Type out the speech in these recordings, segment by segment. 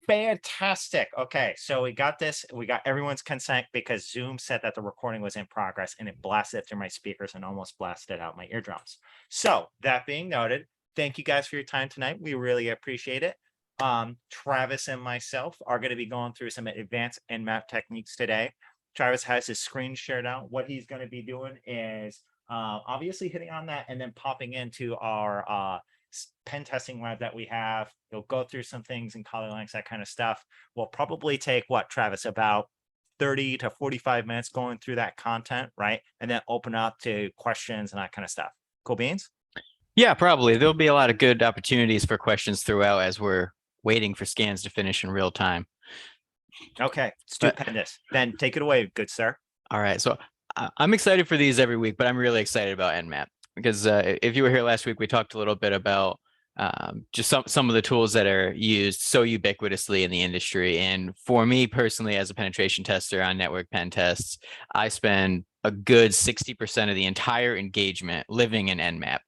Fantastic. Okay, so we got this. We got everyone's consent because Zoom said that the recording was in progress and it blasted through my speakers and almost blasted out my eardrums. So that being noted, thank you guys for your time tonight. We really appreciate it. Travis and myself are going to be going through some advanced NMAP techniques today. Travis has his screen shared out. What he's going to be doing is obviously hitting on that and then popping into our pen testing lab that we have. You'll go through some things in Kali Linux, that kind of stuff. Will probably take what, Travis, about 30 to 45 minutes going through that content, right? And then open up to questions and that kind of stuff. Cool beans? Yeah, probably. There'll be a lot of good opportunities for questions throughout as we're waiting for scans to finish in real time. Okay, But stupendous. Then take it away, good sir. all right, so I'm excited for these every week, but I'm really excited about NMAP because if you were here last week, we talked a little bit about just some of the tools that are used so ubiquitously in the industry. And for me personally, as a penetration tester on network pen tests, I spend a good 60% of the entire engagement living in NMAP.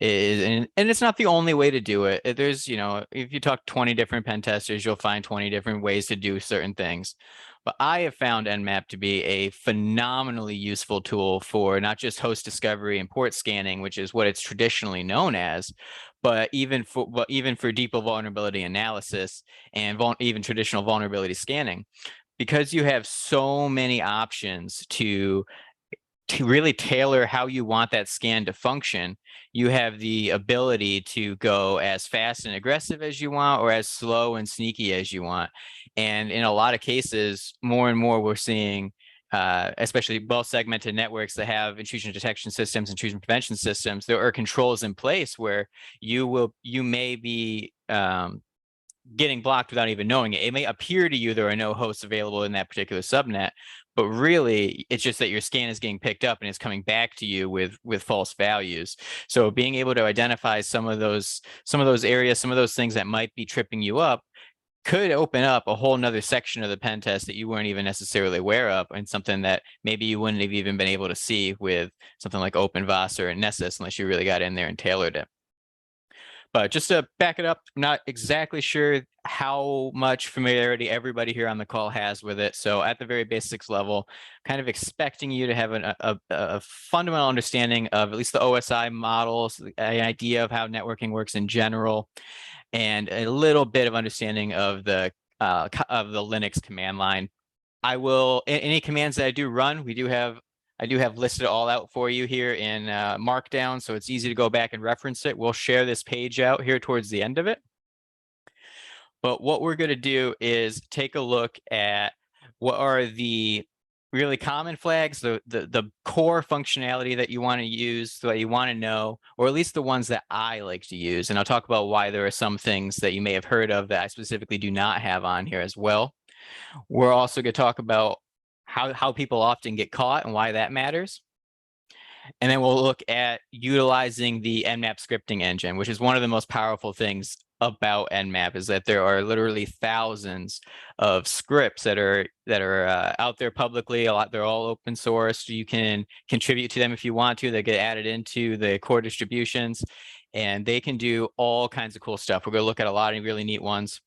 And it's not the only way to do it. There's, if you talk 20 different pen testers, you'll find 20 different ways to do certain things. But I have found NMAP to be a phenomenally useful tool for not just host discovery and port scanning, which is what it's traditionally known as, but even for deeper vulnerability analysis and even traditional vulnerability scanning, because you have so many options to really tailor how you want that scan to function. You have the ability to go as fast and aggressive as you want or as slow and sneaky as you want. And in a lot of cases, more and more we're seeing, especially well-segmented networks that have intrusion detection systems, intrusion prevention systems, there are controls in place where you may be getting blocked without even knowing it. It may appear to you there are no hosts available in that particular subnet, but really it's just that your scan is getting picked up and it's coming back to you with false values. So being able to identify some of those areas, some of those things that might be tripping you up could open up a whole nother section of the pen test that you weren't even necessarily aware of, and something that maybe you wouldn't have even been able to see with something like OpenVAS or Nessus unless you really got in there and tailored it. But just to back it up, I'm not exactly sure how much familiarity everybody here on the call has with it. So at the very basics level, kind of expecting you to have a fundamental understanding of at least the OSI models, an idea of how networking works in general, and a little bit of understanding of the Linux command line. Any commands that I do run, I do have listed all out for you here in Markdown, so it's easy to go back and reference it. We'll share this page out here towards the end of it. But what we're going to do is take a look at what are the really common flags, the core functionality that you want to use, that you want to know, or at least the ones that I like to use. And I'll talk about why there are some things that you may have heard of that I specifically do not have on here as well. We're also going to talk about how people often get caught and why that matters. And then we'll look at utilizing the NMAP scripting engine, which is one of the most powerful things about NMAP, is that there are literally thousands of scripts that are out there publicly. They're all open source. You can contribute to them if you want to. They get added into the core distributions, and they can do all kinds of cool stuff. We're going to look at a lot of really neat ones,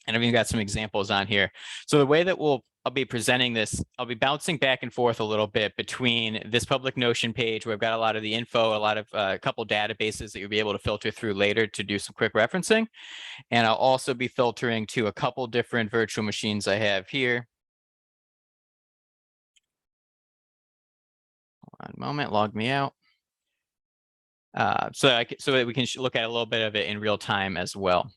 and I've even got some examples on here. So the way that I'll be presenting this, I'll be bouncing back and forth a little bit between this public Notion page where I've got a lot of the info, a couple databases that you'll be able to filter through later to do some quick referencing. And I'll also be filtering to a couple different virtual machines I have here. One moment, log me out. So that we can look at a little bit of it in real time as well.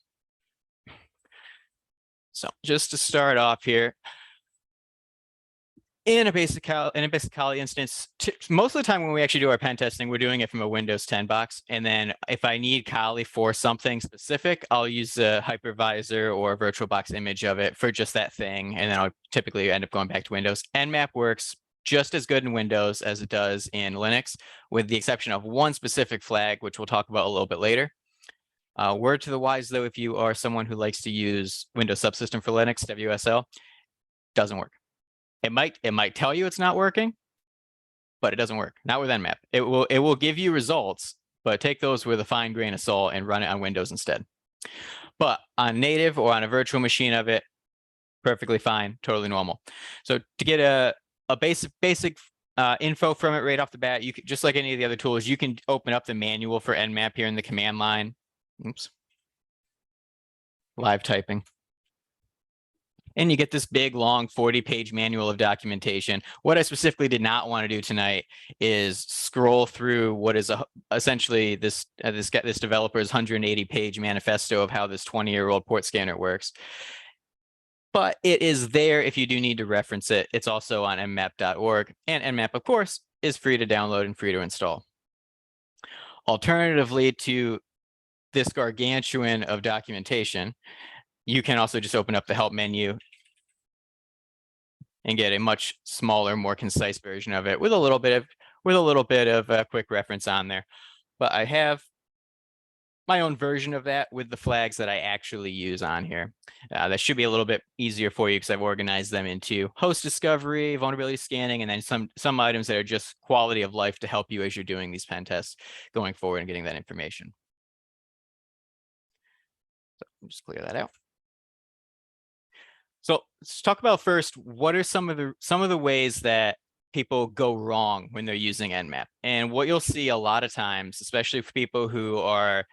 So just to start off here, in a basic Kali instance, most of the time when we actually do our pen testing, we're doing it from a Windows 10 box. And then if I need Kali for something specific, I'll use a hypervisor or a VirtualBox image of it for just that thing. And then I'll typically end up going back to Windows. NMAP works just as good in Windows as it does in Linux, with the exception of one specific flag, which we'll talk about a little bit later. Word to the wise, though, if you are someone who likes to use Windows Subsystem for Linux, WSL, doesn't work. It might tell you it's not working, but it doesn't work. Not with NMAP. It will give you results, but take those with a fine grain of salt and run it on Windows instead. But on native or on a virtual machine of it, perfectly fine, totally normal. So to get a basic info from it right off the bat, you can, just like any of the other tools, you can open up the manual for NMAP here in the command line. Oops. Live typing. And you get this big, long 40-page manual of documentation. What I specifically did not want to do tonight is scroll through what is essentially this developer's 180-page manifesto of how this 20-year-old port scanner works. But it is there if you do need to reference it. It's also on nmap.org, and nmap, of course, is free to download and free to install. Alternatively to this gargantuan of documentation, you can also just open up the help menu and get a much smaller, more concise version of it with a little bit of a quick reference on there. But I have my own version of that with the flags that I actually use on here. That should be a little bit easier for you because I've organized them into host discovery, vulnerability scanning, and then some items that are just quality of life to help you as you're doing these pen tests going forward and getting that information. So just clear that out. So let's talk about first, what are some of the ways that people go wrong when they're using NMAP? And what you'll see a lot of times, especially for people who are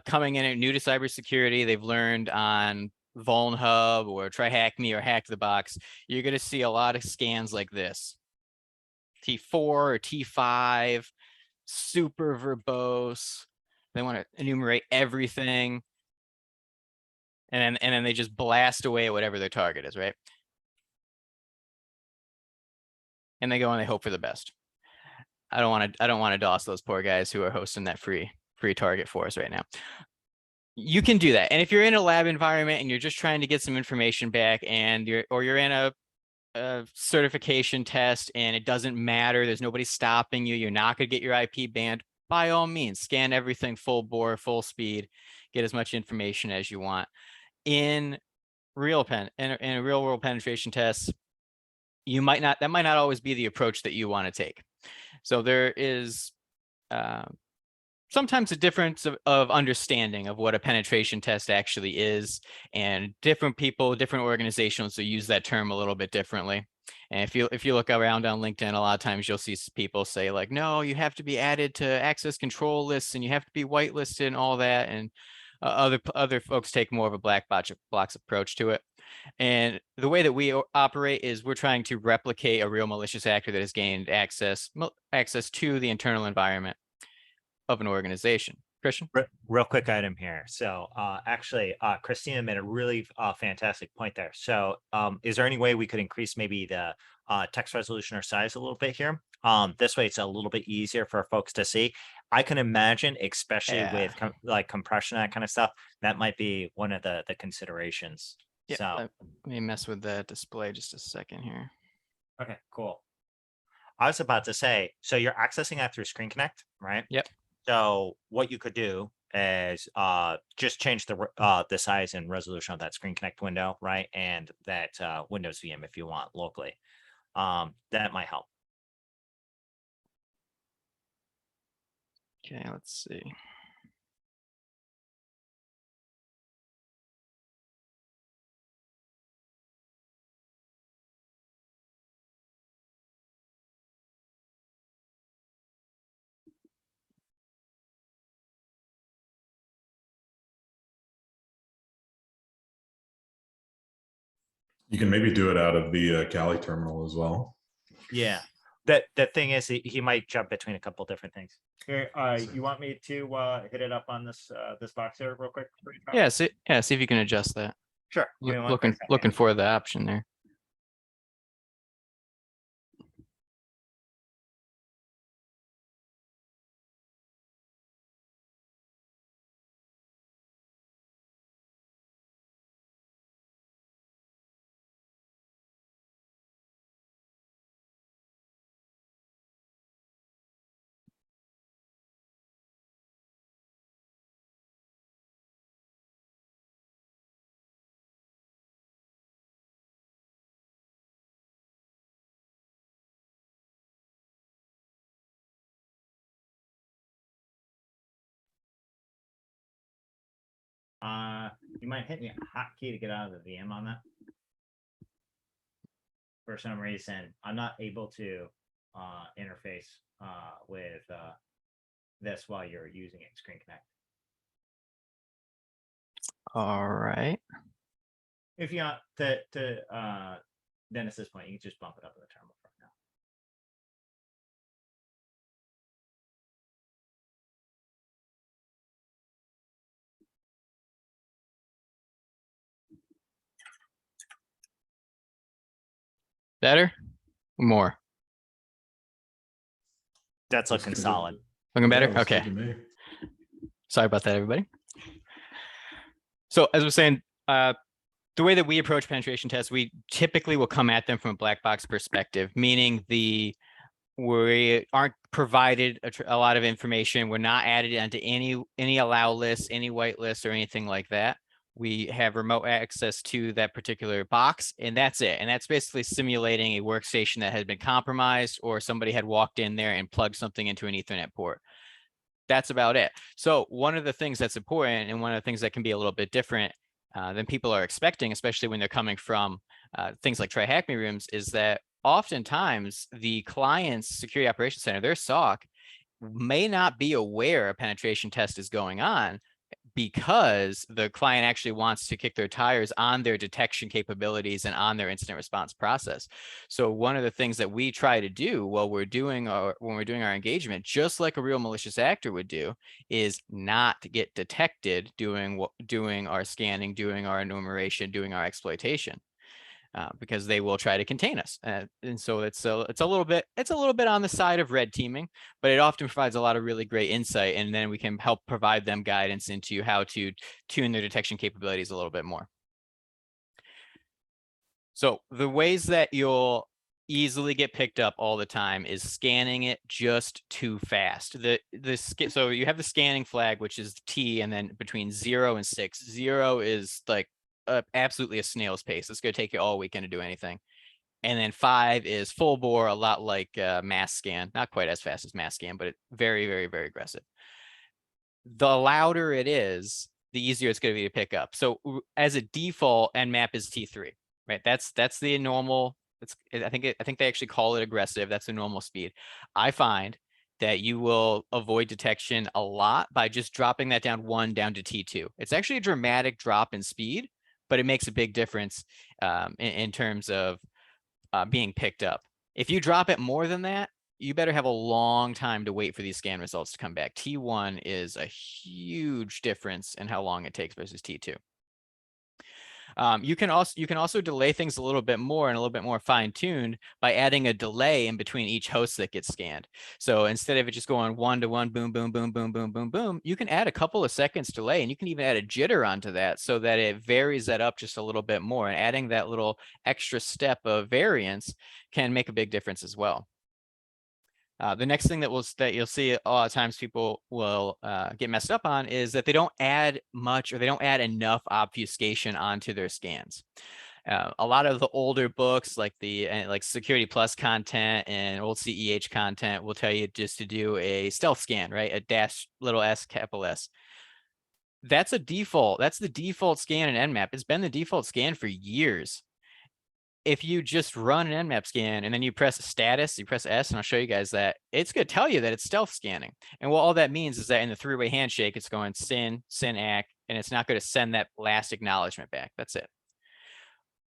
coming in new to cybersecurity, they've learned on VulnHub or TryHackMe or Hack the Box, you're going to see a lot of scans like this. T4 or T5, super verbose. They want to enumerate everything. And then they just blast away at whatever their target is, right? And they go and they hope for the best. I don't want to DOS those poor guys who are hosting that free target for us right now. You can do that. And if you're in a lab environment and you're just trying to get some information back, and you're in a certification test and it doesn't matter, there's nobody stopping you, you're not going to get your IP banned, by all means, scan everything full bore, full speed, get as much information as you want. In real world penetration tests, that might not always be the approach that you want to take. So there is sometimes a difference of understanding of what a penetration test actually is, and different people, different organizations will use that term a little bit differently. And if you look around on LinkedIn, a lot of times you'll see people say like, no, you have to be added to access control lists and you have to be whitelisted and all that. And other folks take more of a black box approach to it. And the way that we operate is we're trying to replicate a real malicious actor that has gained access to the internal environment of an organization. Christian? Real quick item here. So actually, Christina made a really fantastic point there. So is there any way we could increase maybe the text resolution or size a little bit here? This way it's a little bit easier for folks to see. I can imagine, especially with like compression, that kind of stuff, that might be one of the considerations. Yeah, so let me mess with that display just a second here. Okay, cool. I was about to say, so you're accessing that through Screen Connect, right? Yep. So what you could do is just change the size and resolution of that Screen Connect window, right? And that Windows VM if you want locally. That might help. Okay, let's see. You can maybe do it out of the Kali terminal as well. Yeah. The thing is, he might jump between a couple different things. Here, you want me to hit it up on this this box here real quick? Yeah, see if you can adjust that. Sure. Looking for the option there. You might hit me a hotkey to get out of the VM on that. For some reason, I'm not able to interface with this while you're using it, Screen Connect. All right. If you want to Dennis's point, you can just bump it up in the terminal right now. Better? More? That's Looks looking good. solid. Looking better? Yeah, looks good Okay. to me. Sorry about that, everybody. So as I was saying, the way that we approach penetration tests, we typically will come at them from a black box perspective, meaning we aren't provided a lot of information. We're not added onto any allow lists, any white lists, or anything like that. We have remote access to that particular box, and that's it. And that's basically simulating a workstation that had been compromised, or somebody had walked in there and plugged something into an Ethernet port. That's about it. So one of the things that's important, and one of the things that can be a little bit different than people are expecting, especially when they're coming from things like Try Hack Me rooms, is that oftentimes the client's security operations center, their SOC, may not be aware a penetration test is going on, because the client actually wants to kick their tires on their detection capabilities and on their incident response process. So one of the things that we try to do while we're doing when we're doing our engagement, just like a real malicious actor would do, is not get detected doing our scanning, doing our enumeration, doing our exploitation. Because they will try to contain us, and so it's a little bit on the side of red teaming, but it often provides a lot of really great insight, and then we can help provide them guidance into how to tune their detection capabilities a little bit more. So the ways that you'll easily get picked up all the time is scanning it just too fast. So you have the scanning flag, which is T, and then between 0 and 6. 0 is like absolutely a snail's pace. It's going to take you all weekend to do anything. And then 5 is full bore, a lot like mass scan, not quite as fast as mass scan, but it's very, very, very aggressive. The louder it is, the easier it's going to be to pick up. So as a default, NMAP is T3, right? That's the normal. I think they actually call it aggressive. That's the normal speed. I find that you will avoid detection a lot by just dropping that down to T2. It's actually a dramatic drop in speed, but it makes a big difference in terms of being picked up. If you drop it more than that, you better have a long time to wait for these scan results to come back. T1 is a huge difference in how long it takes versus T2. You can also delay things a little bit more and a little bit more fine-tuned by adding a delay in between each host that gets scanned. So instead of it just going 1 to 1, boom, boom, boom, boom, boom, boom, boom, you can add a couple of seconds delay, and you can even add a jitter onto that so that it varies that up just a little bit more. And adding that little extra step of variance can make a big difference as well. The next thing that you'll see a lot of times people will get messed up on is that they don't add much, or they don't add enough obfuscation onto their scans. A lot of the older books, like like Security Plus content and old CEH content, will tell you just to do a stealth scan, right? A dash little s, capital S. That's a default. That's the default scan in NMAP. It's been the default scan for years. If you just run an NMAP scan and then you press status, you press S, and I'll show you guys that, it's going to tell you that it's stealth scanning. And what all that means is that in the three-way handshake, it's going SYN, ACK, and it's not going to send that last acknowledgement back. That's it.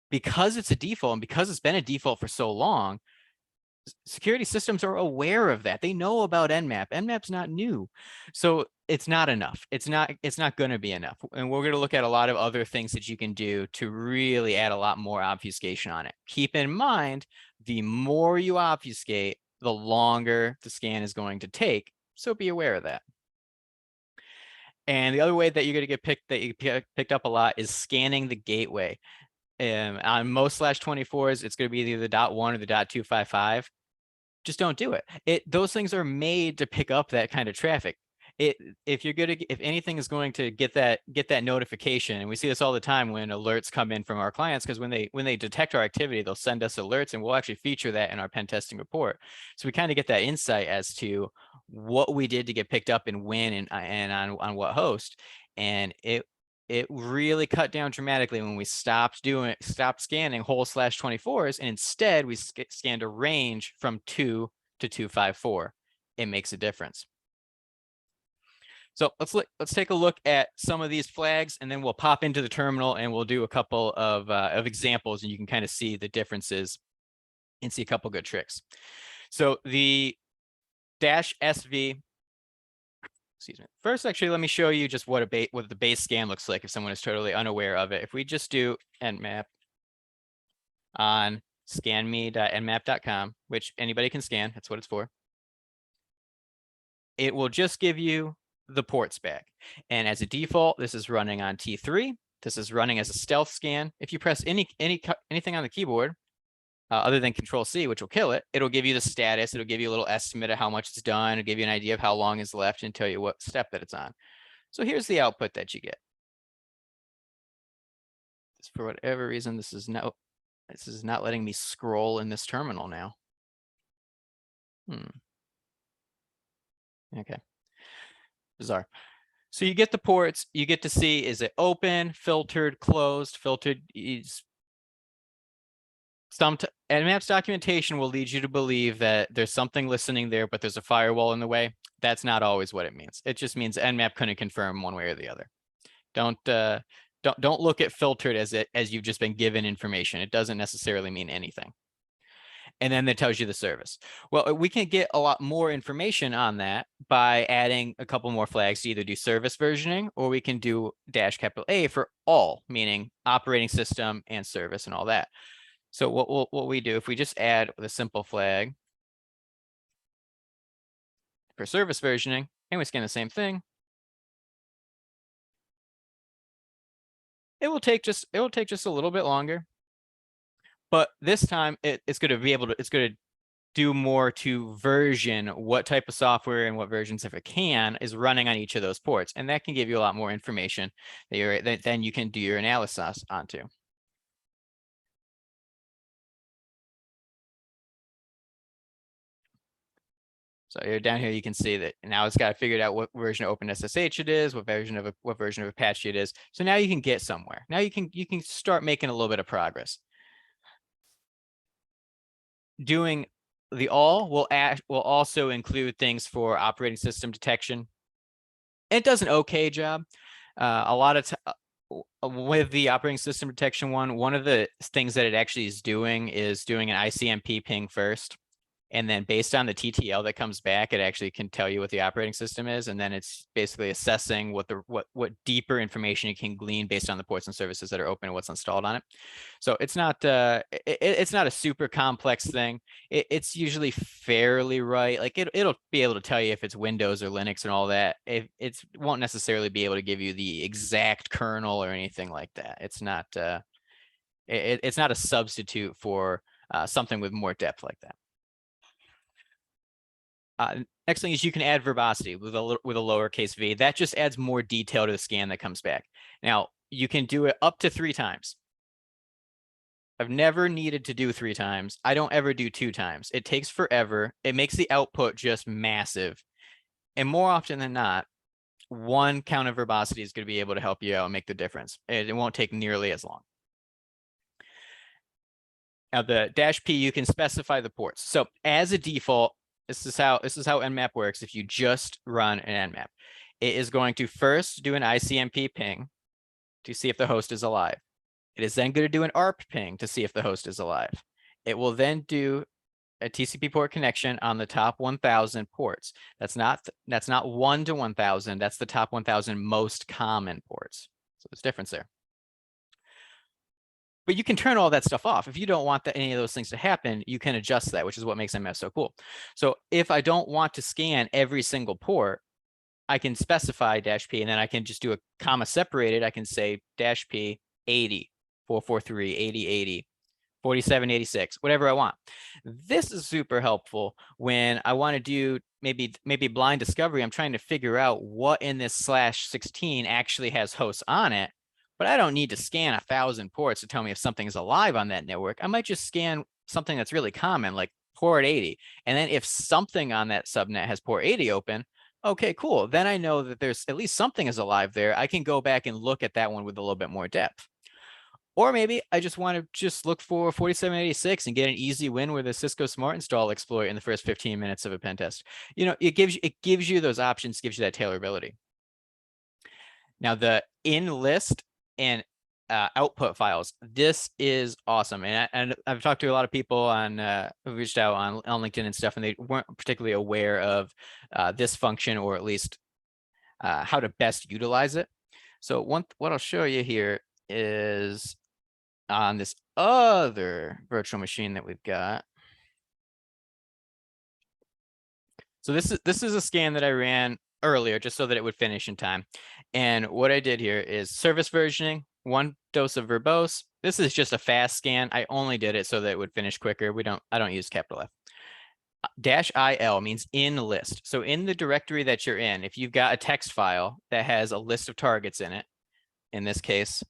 Because it's a default, and because it's been a default for so long, security systems are aware of that. They know about NMAP. NMAP's not new. So it's not enough. It's not going to be enough. And we're going to look at a lot of other things that you can do to really add a lot more obfuscation on it. Keep in mind, the more you obfuscate, the longer the scan is going to take. So be aware of that. And the other way that you're going to get picked up a lot is scanning the gateway. On most /24s, it's going to be either the .1 or the .255. Just don't do it. Those things are made to pick up that kind of traffic. If anything is going to get that notification, and we see this all the time when alerts come in from our clients, because when they detect our activity, they'll send us alerts, and we'll actually feature that in our pen testing report. So we kind of get that insight as to what we did to get picked up and when, and on what host. And it really cut down dramatically when we stopped scanning whole /24s, and instead we scanned a range from 2 to 254. It makes a difference. So let's take a look at some of these flags, and then we'll pop into the terminal and we'll do a couple of examples, and you can kind of see the differences and see a couple good tricks. So the -SV, excuse me. First, actually, let me show you just what the base scan looks like if someone is totally unaware of it. If we just do NMAP on scanme.nmap.com, which anybody can scan, that's what it's for, it will just give you the ports back. And as a default, this is running on T3. This is running as a stealth scan. If you press anything on the keyboard, other than Control-C, which will kill it, it'll give you the status. It'll give you a little estimate of how much it's done. It'll give you an idea of how long is left and tell you what step that it's on. So here's the output that you get. For whatever reason, this is not letting me scroll in this terminal now. Okay. Bizarre. So you get the ports, you get to see, is it open, filtered, closed, filtered. NMAP's documentation will lead you to believe that there's something listening there, but there's a firewall in the way. That's not always what it means. It just means NMAP couldn't confirm one way or the other. Don't look at filtered as you've just been given information. It doesn't necessarily mean anything. And then it tells you the service. Well, we can get a lot more information on that by adding a couple more flags to either do service versioning, or we can do -A for all, meaning operating system and service and all that. So what we do, if we just add the simple flag for service versioning, and we scan the same thing, it will take just a little bit longer. But this time it's going to do more to version what type of software and what versions, if it can, is running on each of those ports. And that can give you a lot more information that then you can do your analysis onto. So you're down here, you can see that now it's got figured out what version of OpenSSH it is, what version of Apache it is. So now you can get somewhere. Now you can start making a little bit of progress. Doing the all will also include things for operating system detection. It does an okay job. A lot of with the operating system detection one of the things that it actually is doing an ICMP ping first. And then based on the TTL that comes back, it actually can tell you what the operating system is. And then it's basically assessing what deeper information you can glean based on the ports and services that are open and what's installed on it. So it's not it's not a super complex thing. It's usually fairly right. Like it'll be able to tell you if it's Windows or Linux and all that. It won't necessarily be able to give you the exact kernel or anything like that. It's not it's not a substitute for something with more depth like that. Next thing is you can add verbosity with a lowercase v. That just adds more detail to the scan that comes back. Now, you can do it up to 3 times. I've never needed to do 3 times. I don't ever do 2 times. It takes forever. It makes the output just massive. And more often than not, 1 count of verbosity is going to be able to help you out and make the difference. It won't take nearly as long. Now, the -P, you can specify the ports. So as a default, this is how NMAP works. If you just run an NMAP, it is going to first do an ICMP ping to see if the host is alive. It is then going to do an ARP ping to see if the host is alive. It will then do a TCP port connection on the top 1,000 ports. That's not 1 to 1,000. That's the top 1,000 most common ports. So there's a difference there. But you can turn all that stuff off. If you don't want any of those things to happen, you can adjust that, which is what makes NMAP so cool. So if I don't want to scan every single port, I can specify -P, and then I can just do a comma separated. I can say -P 80, 443, 80, 80, 47, 86, whatever I want. This is super helpful when I want to do maybe blind discovery. I'm trying to figure out what in this /16 actually has hosts on it. But I don't need to scan 1,000 ports to tell me if something is alive on that network. I might just scan something that's really common, like port 80. And then if something on that subnet has port 80 open, Okay, cool. Then I know that there's at least something is alive there. I can go back and look at that one with a little bit more depth. Or maybe I just want to just look for 4786 and get an easy win with a Cisco Smart Install exploit in the first 15 minutes of a pen test. You know, it gives you those options, gives you that tailorability. Now the in list and output files, this is awesome. And I've talked to a lot of people on who reached out on LinkedIn and stuff, and they weren't particularly aware of this function, or at least how to best utilize it. So what I'll show you here is on this other virtual machine that we've got. So this is a scan that I ran earlier just so that it would finish in time. And what I did here is service versioning, 1 dose of verbose. This is just a fast scan. I only did it so that it would finish quicker. I don't use capital F. -il means in list. So in the directory that you're in, if you've got a text file that has a list of targets in it, in this case,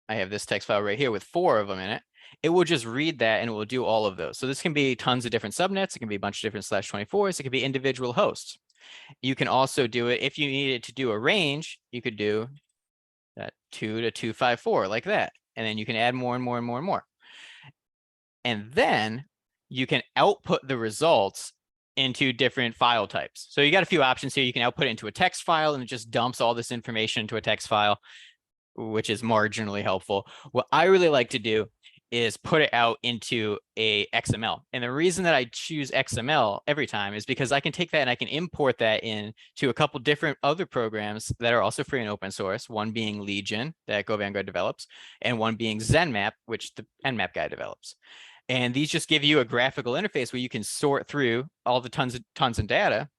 I have this text file right here with 4 of them in it. It will just read that and it will do all of those. So this can be tons of different subnets. It can be a bunch of different /24s. It can be individual hosts. You can also do it if you needed to do a range. You could do that 2 to 254 like that, and then you can add more and more and more and more. And then you can output the results into different file types. So you got a few options here. You can output it into a text file, and it just dumps all this information into a text file, which is marginally helpful. What I really like to do is put it out into a XML. And the reason that I choose XML every time is because I can take that and I can import that into a couple different other programs that are also free and open source, one being Legion that Go Vanguard develops, and one being ZenMap, which the NMAP guy develops. And these just give you a graphical interface where you can sort through all the tons of data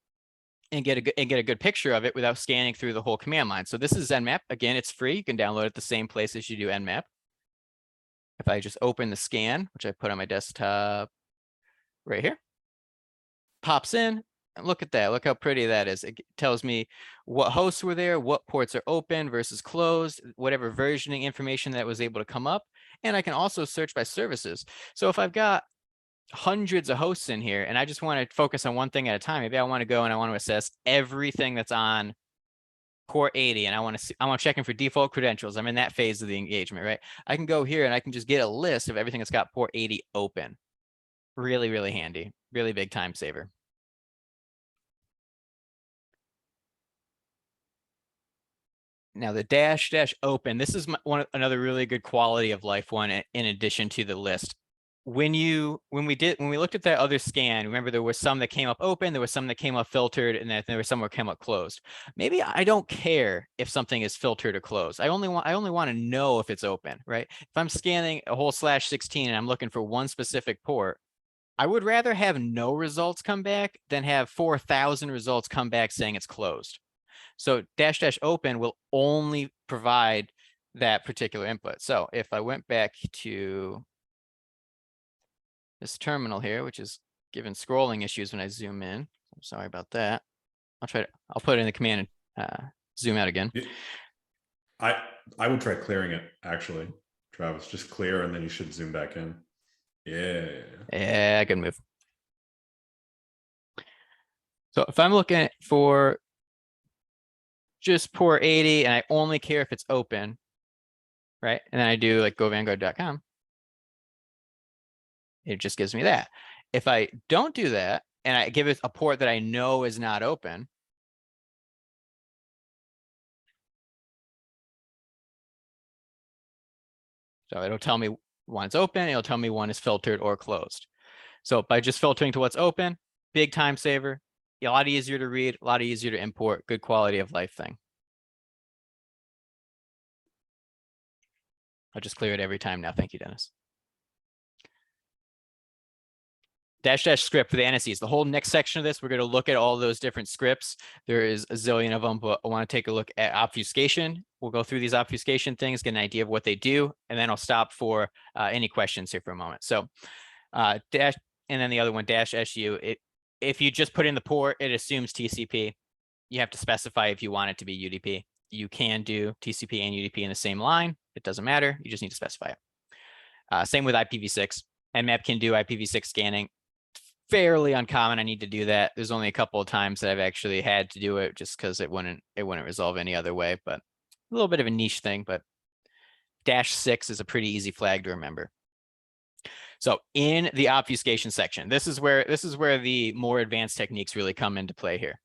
and get a good picture of it without scanning through the whole command line. So this is ZenMap. Again, it's free. You can download it the same place as you do NMAP. If I just open the scan, which I put on my desktop right here, pops in, and look at that. Look how pretty that is. It tells me what hosts were there, what ports are open versus closed, whatever versioning information that was able to come up. And I can also search by services. So if I've got hundreds of hosts in here and I just want to focus on one thing at a time, maybe I want to go and I want to assess everything that's on port 80 and I'm checking for default credentials. I'm in that phase of the engagement, right? I can go here and I can just get a list of everything that's got port 80 open. Really, really handy, really big time saver. Now the -open, this is another really good quality of life one in addition to the list. When we looked at that other scan, remember there were some that came up open, there was some that came up filtered, and then there was some that came up closed. Maybe I don't care if something is filtered or closed. I only want to know if it's open, right? If I'm scanning a whole /16 and I'm looking for one specific port, I would rather have no results come back than have 4,000 results come back saying it's closed. So -open will only provide that particular input. So if I went back to this terminal here, which is given scrolling issues when I zoom in, I'm sorry about that. I'll put it in the command and zoom out again. I would try clearing it, actually, Travis. Just clear and then you should zoom back in. Yeah, good move. So if I'm looking for just port 80 and I only care if it's open, right? And then I do like govanguard.com. It just gives me that. If I don't do that and I give it a port that I know is not open, so it'll tell me when it's open, it'll tell me when it's filtered or closed. So by just filtering to what's open, big time saver, a lot easier to read, a lot easier to import, good quality of life thing. I'll just clear it every time now. Thank you, Dennis. -- script for the NSEs. The whole next section of this, we're going to look at all those different scripts. There is a zillion of them, but I want to take a look at obfuscation. We'll go through these obfuscation things, get an idea of what they do, and then I'll stop for any questions here for a moment. So dash, and then the other one, -su. If you just put in the port, it assumes TCP. You have to specify if you want it to be UDP. You can do TCP and UDP in the same line. It doesn't matter. You just need to specify it. Same with IPv6. NMAP can do IPv6 scanning fairly uncommon. I need to do that. There's only a couple of times that I've actually had to do it just because it wouldn't resolve any other way, but a little bit of a niche thing, but -6 is a pretty easy flag to remember. So in the obfuscation section, this is where the more advanced techniques really come into play here.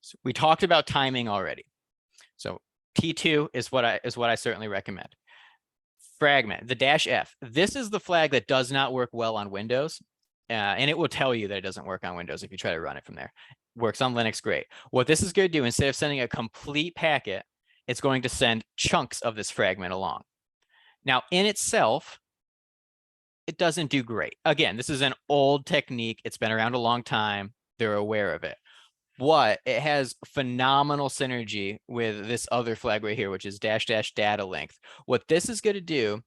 So we talked about timing already. So T2 is what I certainly recommend. Fragment, the -F. This is the flag that does not work well on Windows. And it will tell you that it doesn't work on Windows if you try to run it from there. Works on Linux, great. What this is going to do, instead of sending a complete packet, it's going to send chunks of this fragment along. Now, in itself, it doesn't do great. Again, this is an old technique. It's been around a long time. They're aware of it. But it has phenomenal synergy with this other flag right here, which is --data length. What this is going to do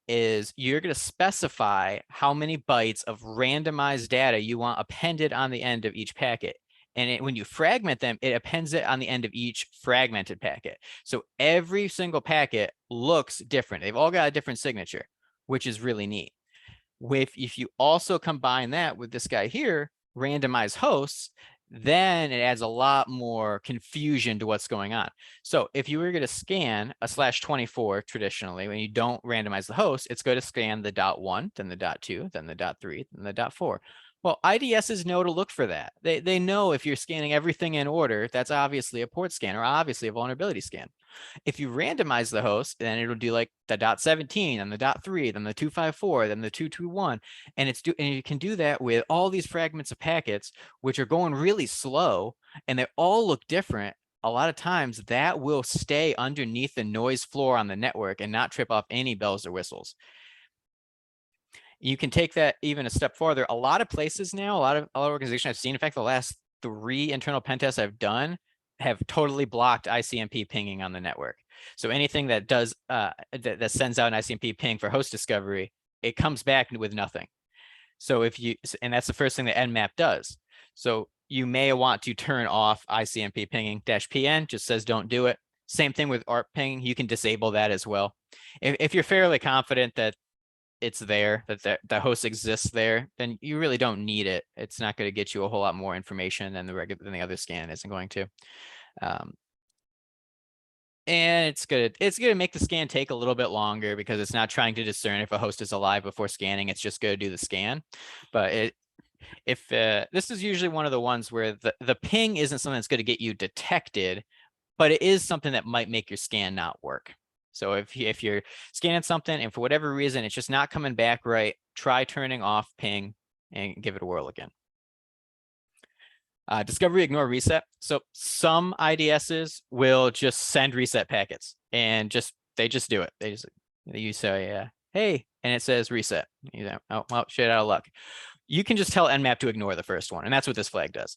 is you're going to specify how many bytes of randomized data you want appended on the end of each packet. And when you fragment them, it appends it on the end of each fragmented packet. So every single packet looks different. They've all got a different signature, which is really neat. If you also combine that with this guy here, randomize hosts, then it adds a lot more confusion to what's going on. So if you were going to scan a /24 traditionally, when you don't randomize the host, it's going to scan the .1, then the .2, then the .3, then the .4. Well, IDSs know to look for that. They know if you're scanning everything in order, that's obviously a port scan or obviously a vulnerability scan. If you randomize the host, then it'll do like the .17 and the .3, then the 254, then the 221, and you can do that with all these fragments of packets, which are going really slow, and they all look different. A lot of times that will stay underneath the noise floor on the network and not trip off any bells or whistles. You can take that even a step farther. A lot of places now, a lot of organizations I've seen, in fact, the last 3 internal pen tests I've done have totally blocked ICMP pinging on the network. So anything that does that sends out an ICMP ping for host discovery, it comes back with nothing. So and that's the first thing that NMAP does. So you may want to turn off ICMP pinging. -PN just says don't do it. Same thing with ARP pinging. You can disable that as well. If you're fairly confident that it's there, that the host exists there, then you really don't need it. It's not going to get you a whole lot more information than the other scan isn't going to. And it's gonna make the scan take a little bit longer because it's not trying to discern if a host is alive before scanning. It's just going to do the scan. But this is usually one of the ones where the ping isn't something that's going to get you detected, but it is something that might make your scan not work. So if you're scanning something and for whatever reason it's just not coming back right, try turning off ping and give it a whirl again. Discovery, ignore, reset. So some IDSs will just send reset packets and they just do it. You say, hey, and it says reset. You know, oh, well, shit, out of luck. You can just tell NMAP to ignore the first one, and that's what this flag does.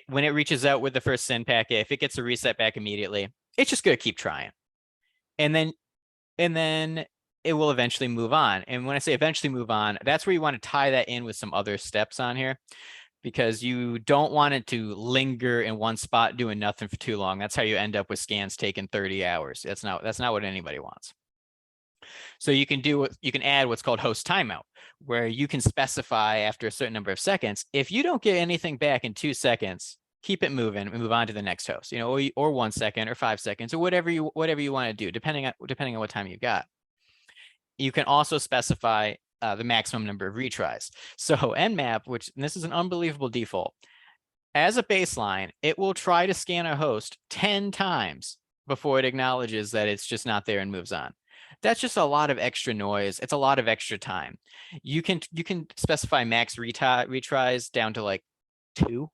When it reaches out with the first send packet, if it gets a reset back immediately, it's just going to keep trying. And then it will eventually move on. And when I say eventually move on, that's where you want to tie that in with some other steps on here, because you don't want it to linger in one spot doing nothing for too long. That's how you end up with scans taking 30 hours. That's not what anybody wants. So you can add what's called host timeout, where you can specify after a certain number of seconds, if you don't get anything back in 2 seconds, keep it moving and move on to the next host, or 1 second or 5 seconds or whatever you want to do, depending on what time you've got. You can also specify the maximum number of retries. So NMAP, and this is an unbelievable default, as a baseline, it will try to scan a host 10 times before it acknowledges that it's just not there and moves on. That's just a lot of extra noise. It's a lot of extra time. You can specify max retries down to like 2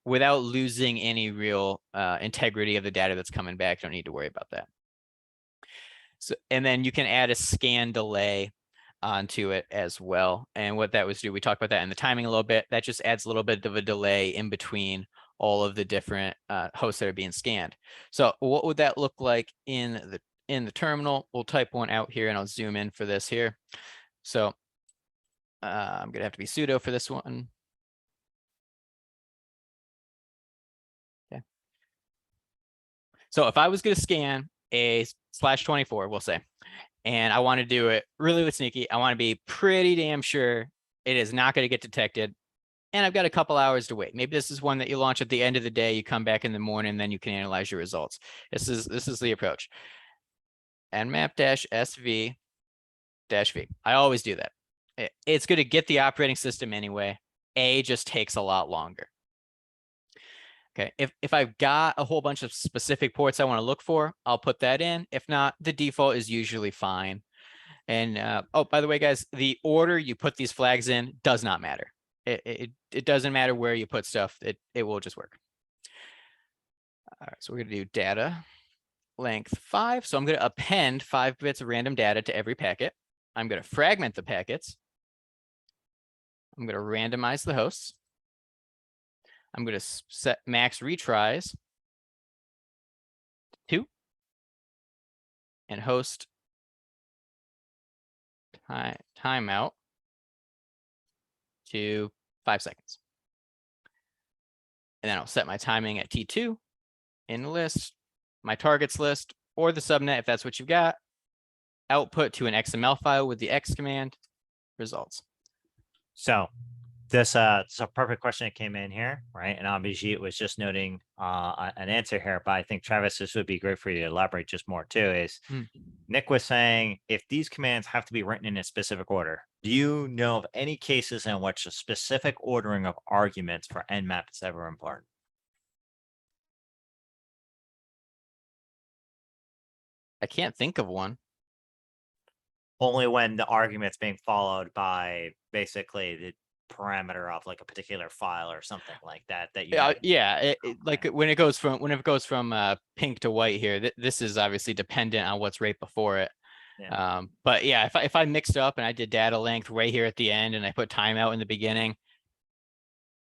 without losing any real integrity of the data that's coming back. You don't need to worry about that. So, and then you can add a scan delay onto it as well. And what that was we talked about that in the timing a little bit. That just adds a little bit of a delay in between all of the different hosts that are being scanned. So what would that look like in the terminal? We'll type one out here and I'll zoom in for this here. So I'm gonna have to be sudo for this one. Okay. So if I was gonna scan a /24, we'll say, and I want to do it really sneaky, I want to be pretty damn sure it is not going to get detected and I've got a couple hours to wait. Maybe this is one that you launch at the end of the day, you come back in the morning, and then you can analyze your results. This is the approach. Nmap-SV-V. I always do that. It's going to get the operating system anyway. A just takes a lot longer. Okay, if I've got a whole bunch of specific ports I want to look for, I'll put that in. If not, the default is usually fine. And oh, by the way, guys, the order you put these flags in does not matter. It doesn't matter where you put stuff. It will just work. All right, so we're going to do data length 5. So I'm going to append 5 bits of random data to every packet. I'm going to fragment the packets. I'm going to randomize the hosts. I'm going to set max retries to 2 and host timeout to 5 seconds. And then I'll set my timing at T2 in the list, my targets list, or the subnet if that's what you've got. Output to an XML file with the X command. Results. So this it's a perfect question that came in here, right? And Abhijit was just noting an answer here, but I think Travis, this would be great for you to elaborate just more too. Is Nick was saying if these commands have to be written in a specific order, do you know of any cases in which a specific ordering of arguments for Nmap is ever important? I can't think of one. Only when the argument's being followed by basically the parameter of like a particular file or something like that. That you like when it goes from pink to white here, this is obviously dependent on what's right before it. Yeah. But yeah, if I mixed up and I did data length right here at the end and I put timeout in the beginning,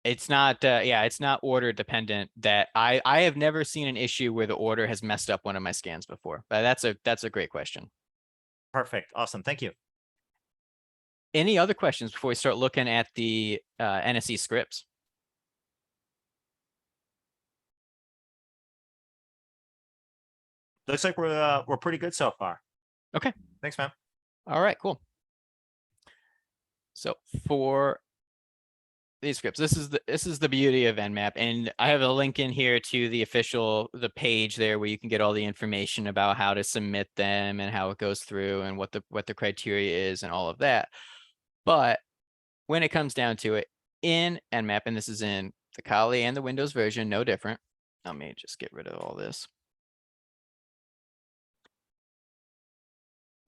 it's not it's not order dependent. That I have never seen an issue where the order has messed up one of my scans before. But that's a great question. Perfect. Awesome. Thank you. Any other questions before we start looking at the NSE scripts? Looks like we're pretty good so far. Okay. Thanks, man. All right, cool. So for these scripts, this is the beauty of Nmap, and I have a link in here to the page there where you can get all the information about how to submit them and how it goes through and what the criteria is and all of that. But when it comes down to it, in Nmap, and this is in the Kali and the Windows version, no different. Let me just get rid of all this.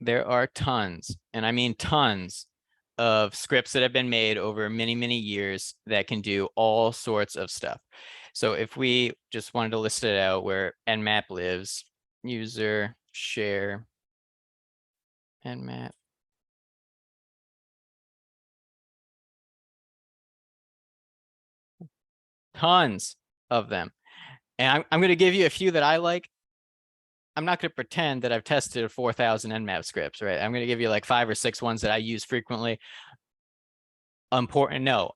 There are tons, and I mean tons, of scripts that have been made over many, many years that can do all sorts of stuff. So if we just wanted to list it out where Nmap lives, user share Nmap. Tons of them. And I'm going to give you a few that I like. I'm not going to pretend that I've tested 4,000 Nmap scripts, right? I'm going to give you like 5 or 6 ones that I use frequently. Important to know,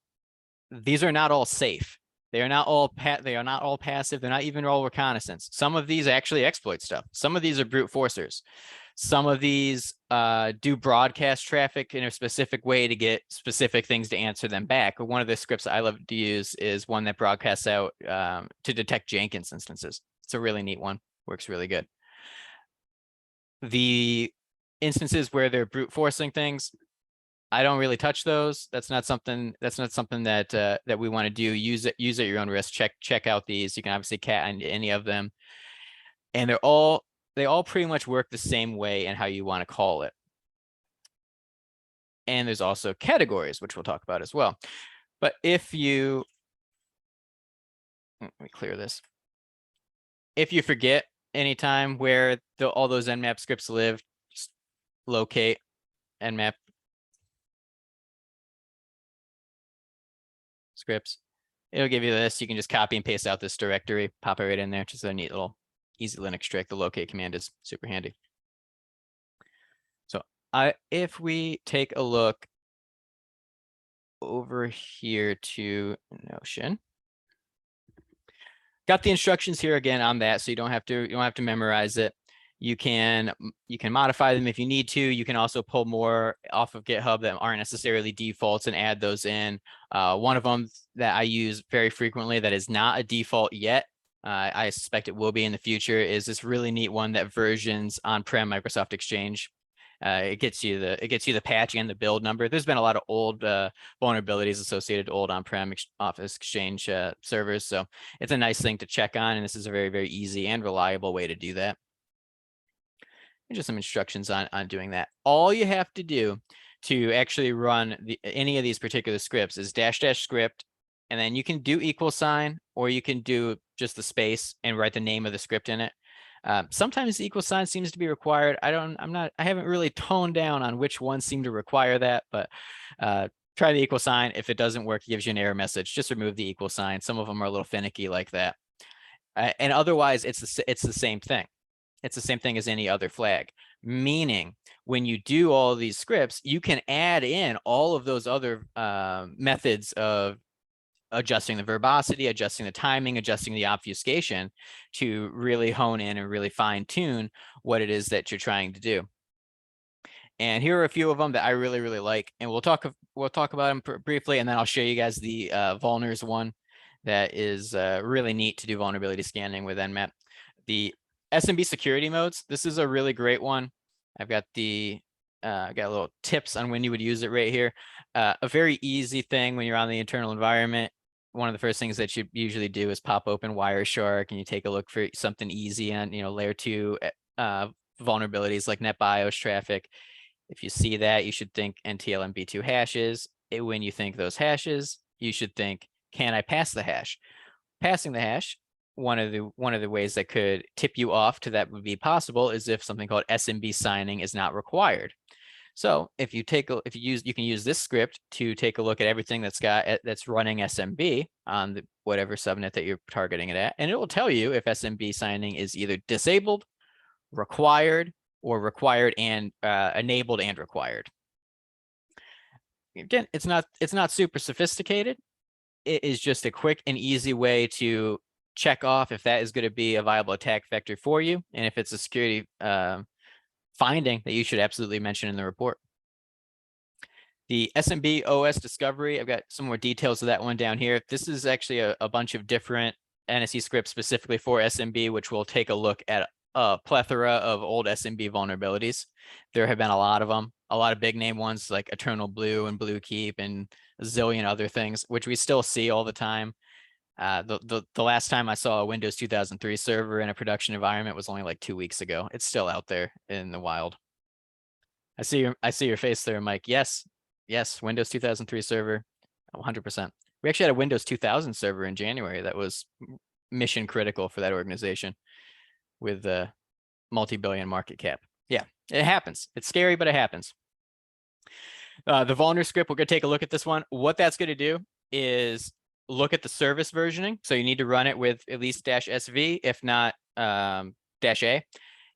these are not all safe. They are not all passive. They're not even all reconnaissance. Some of these actually exploit stuff. Some of these are brute forcers. Some of these do broadcast traffic in a specific way to get specific things to answer them back. One of the scripts I love to use is one that broadcasts out to detect Jenkins instances. It's a really neat one. Works really good. The instances where they're brute forcing things, I don't really touch those. That's not something that that we want to do. Use it at your own risk. Check out these. You can obviously cat on any of them, and they all pretty much work the same way and how you want to call it. And there's also categories, which we'll talk about as well. But if you, let me clear this. If you forget anytime where all those Nmap scripts live, just locate Nmap scripts. It'll give you this. You can just copy and paste out this directory, pop it right in there. Just a neat little easy Linux trick. The locate command is super handy. So if we take a look over here to Notion, got the instructions here again on that, so you don't have to memorize it. You can modify them if you need to. You can also pull more off of GitHub that aren't necessarily defaults and add those in. One of them that I use very frequently that is not a default yet, I suspect it will be in the future, is this really neat one that versions on-prem Microsoft Exchange. It gets you the patch and the build number. There's been a lot of old vulnerabilities associated to old on-prem Office Exchange servers, so it's a nice thing to check on, and this is a very, very easy and reliable way to do that. And just some instructions on doing that. All you have to do to actually run any of these particular scripts is -- script, and then you can do =, or you can do just the space and write the name of the script in it. Sometimes the =, seems to be required. I haven't really toned down on which ones seem to require that, but try the =. If it doesn't work, it gives you an error message. Just remove the =. Some of them are a little finicky like that. And otherwise, it's the same thing. It's the same thing as any other flag, meaning when you do all of these scripts, you can add in all of those other methods of adjusting the verbosity, adjusting the timing, adjusting the obfuscation to really hone in and really fine tune what it is that you're trying to do. And here are a few of them that I really, really like, and we'll talk about them briefly, and then I'll show you guys the vulners one that is really neat to do vulnerability scanning with NMAP. The SMB security modes, this is a really great one. I've got got little tips on when you would use it right here. A very easy thing when you're on the internal environment. One of the first things that you usually do is pop open Wireshark and you take a look for something easy on, layer 2 vulnerabilities like NetBIOS traffic. If you see that, you should think NTLMB2 hashes. When you think those hashes, you should think, can I pass the hash? Passing the hash, one of the ways that could tip you off to that would be possible is if something called SMB signing is not required. So if you can use this script to take a look at everything that's running SMB on whatever subnet that you're targeting it at, and it will tell you if SMB signing is either disabled, required, or required and enabled and required. Again, it's not super sophisticated. It is just a quick and easy way to check off if that is going to be a viable attack vector for you, and if it's a security finding that you should absolutely mention in the report. The SMB OS discovery, I've got some more details of that one down here. This is actually a bunch of different NSE scripts specifically for SMB, which will take a look at a plethora of old SMB vulnerabilities. There have been a lot of them, a lot of big name ones like Eternal Blue and Blue Keep and a zillion other things, which we still see all the time. The last time I saw a Windows 2003 server in a production environment was only like 2 weeks ago. It's still out there in the wild. I see your face there, Mike. Yes, Windows 2003 server, 100%. We actually had a Windows 2000 server in January that was mission critical for that organization with a multi-billion market cap. Yeah, it happens. It's scary, but it happens. The vulner script, we're going to take a look at this one. What that's going to do is look at the service versioning. So you need to run it with at least -SV, if not -A.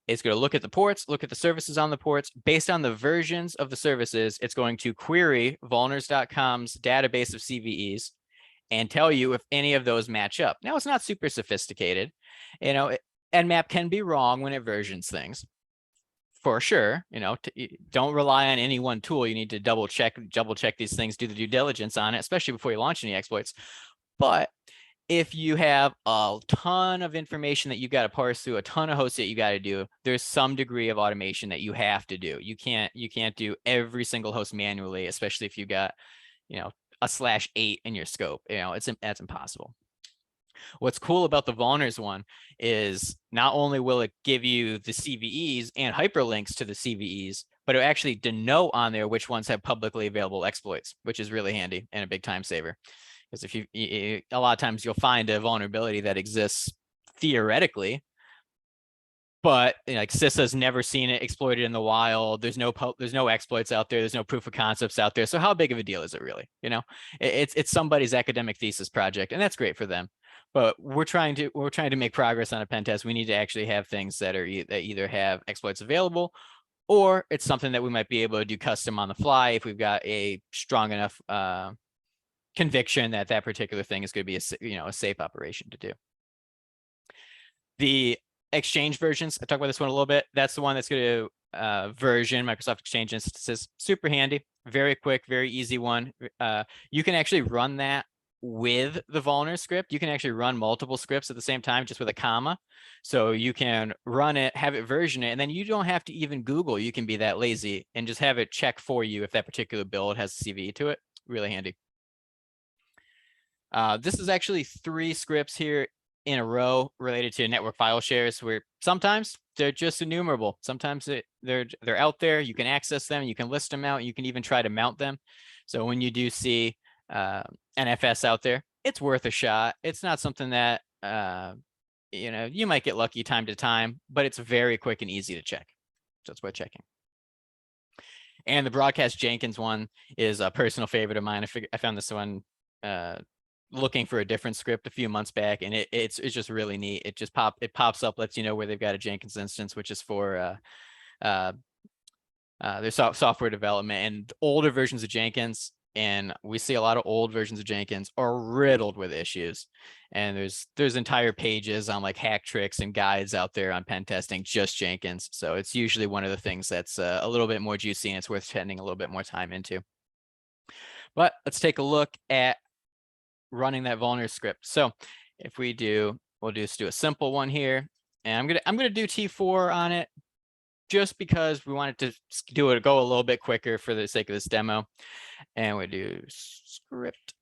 It's going to look at the ports, look at the services on the ports. Based on the versions of the services, it's going to query vulners.com's database of CVEs and tell you if any of those match up. Now, it's not super sophisticated. NMAP can be wrong when it versions things. For sure, don't rely on any one tool. You need to double check these things, do the due diligence on it, especially before you launch any exploits. But if you have a ton of information that you got to parse through, a ton of hosts that you got to do, there's some degree of automation that you have to do. You can't do every single host manually, especially if you got, a /8 in your scope. That's impossible. What's cool about the vulners one is not only will it give you the CVEs and hyperlinks to the CVEs, but it'll actually denote on there which ones have publicly available exploits, which is really handy and a big time saver. Because if a lot of times you'll find a vulnerability that exists theoretically, but like CISA's never seen it exploited in the wild. There's no exploits out there. There's no proof of concepts out there. So how big of a deal is it really? It's somebody's academic thesis project, and that's great for them. But we're trying to make progress on a pen test. We need to actually have things that either have exploits available, or it's something that we might be able to do custom on the fly if we've got a strong enough conviction that particular thing is going to be a safe operation to do. The Exchange versions. I talked about this one a little bit. That's the one that's going to version Microsoft Exchange instances. Super handy, very quick, very easy one. You can actually run that with the vulner script. You can actually run multiple scripts at the same time, just with a comma. So you can run it, have it version it, and then you don't have to even Google. You can be that lazy and just have it check for you if that particular build has CVE to it. Really handy. This is actually 3 scripts here in a row related to network file shares, where sometimes they're just enumerable. Sometimes they're out there. You can access them. You can list them out. You can even try to mount them. So when you do see NFS out there, it's worth a shot. It's not something that you might get lucky time to time, but it's very quick and easy to check. So it's worth checking. And the Broadcast Jenkins one is a personal favorite of mine. I found this one looking for a different script a few months back, and it's just really neat. It just pops up, lets you know where they've got a Jenkins instance, which is for their software development. And older versions of Jenkins, and we see a lot of old versions of Jenkins, are riddled with issues. And there's entire pages on like hack tricks and guides out there on pen testing, just Jenkins. So it's usually one of the things that's a little bit more juicy, and it's worth spending a little bit more time into. But let's take a look at running that vulner script. So if we'll just do a simple one here, and I'm gonna do T4 on it, just because we wanted to go a little bit quicker for the sake of this demo. And we do script.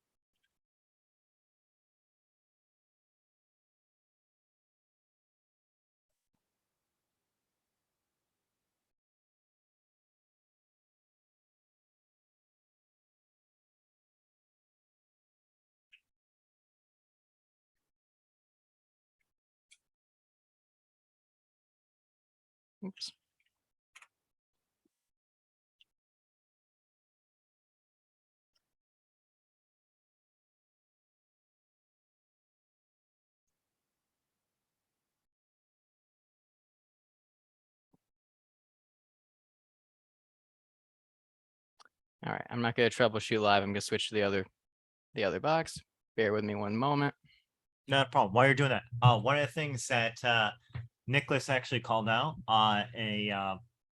Oops. All right, I'm not going to troubleshoot live. I'm going to switch to the other box. Bear with me one moment. Not a problem. While you're doing that, one of the things that Nicholas actually called out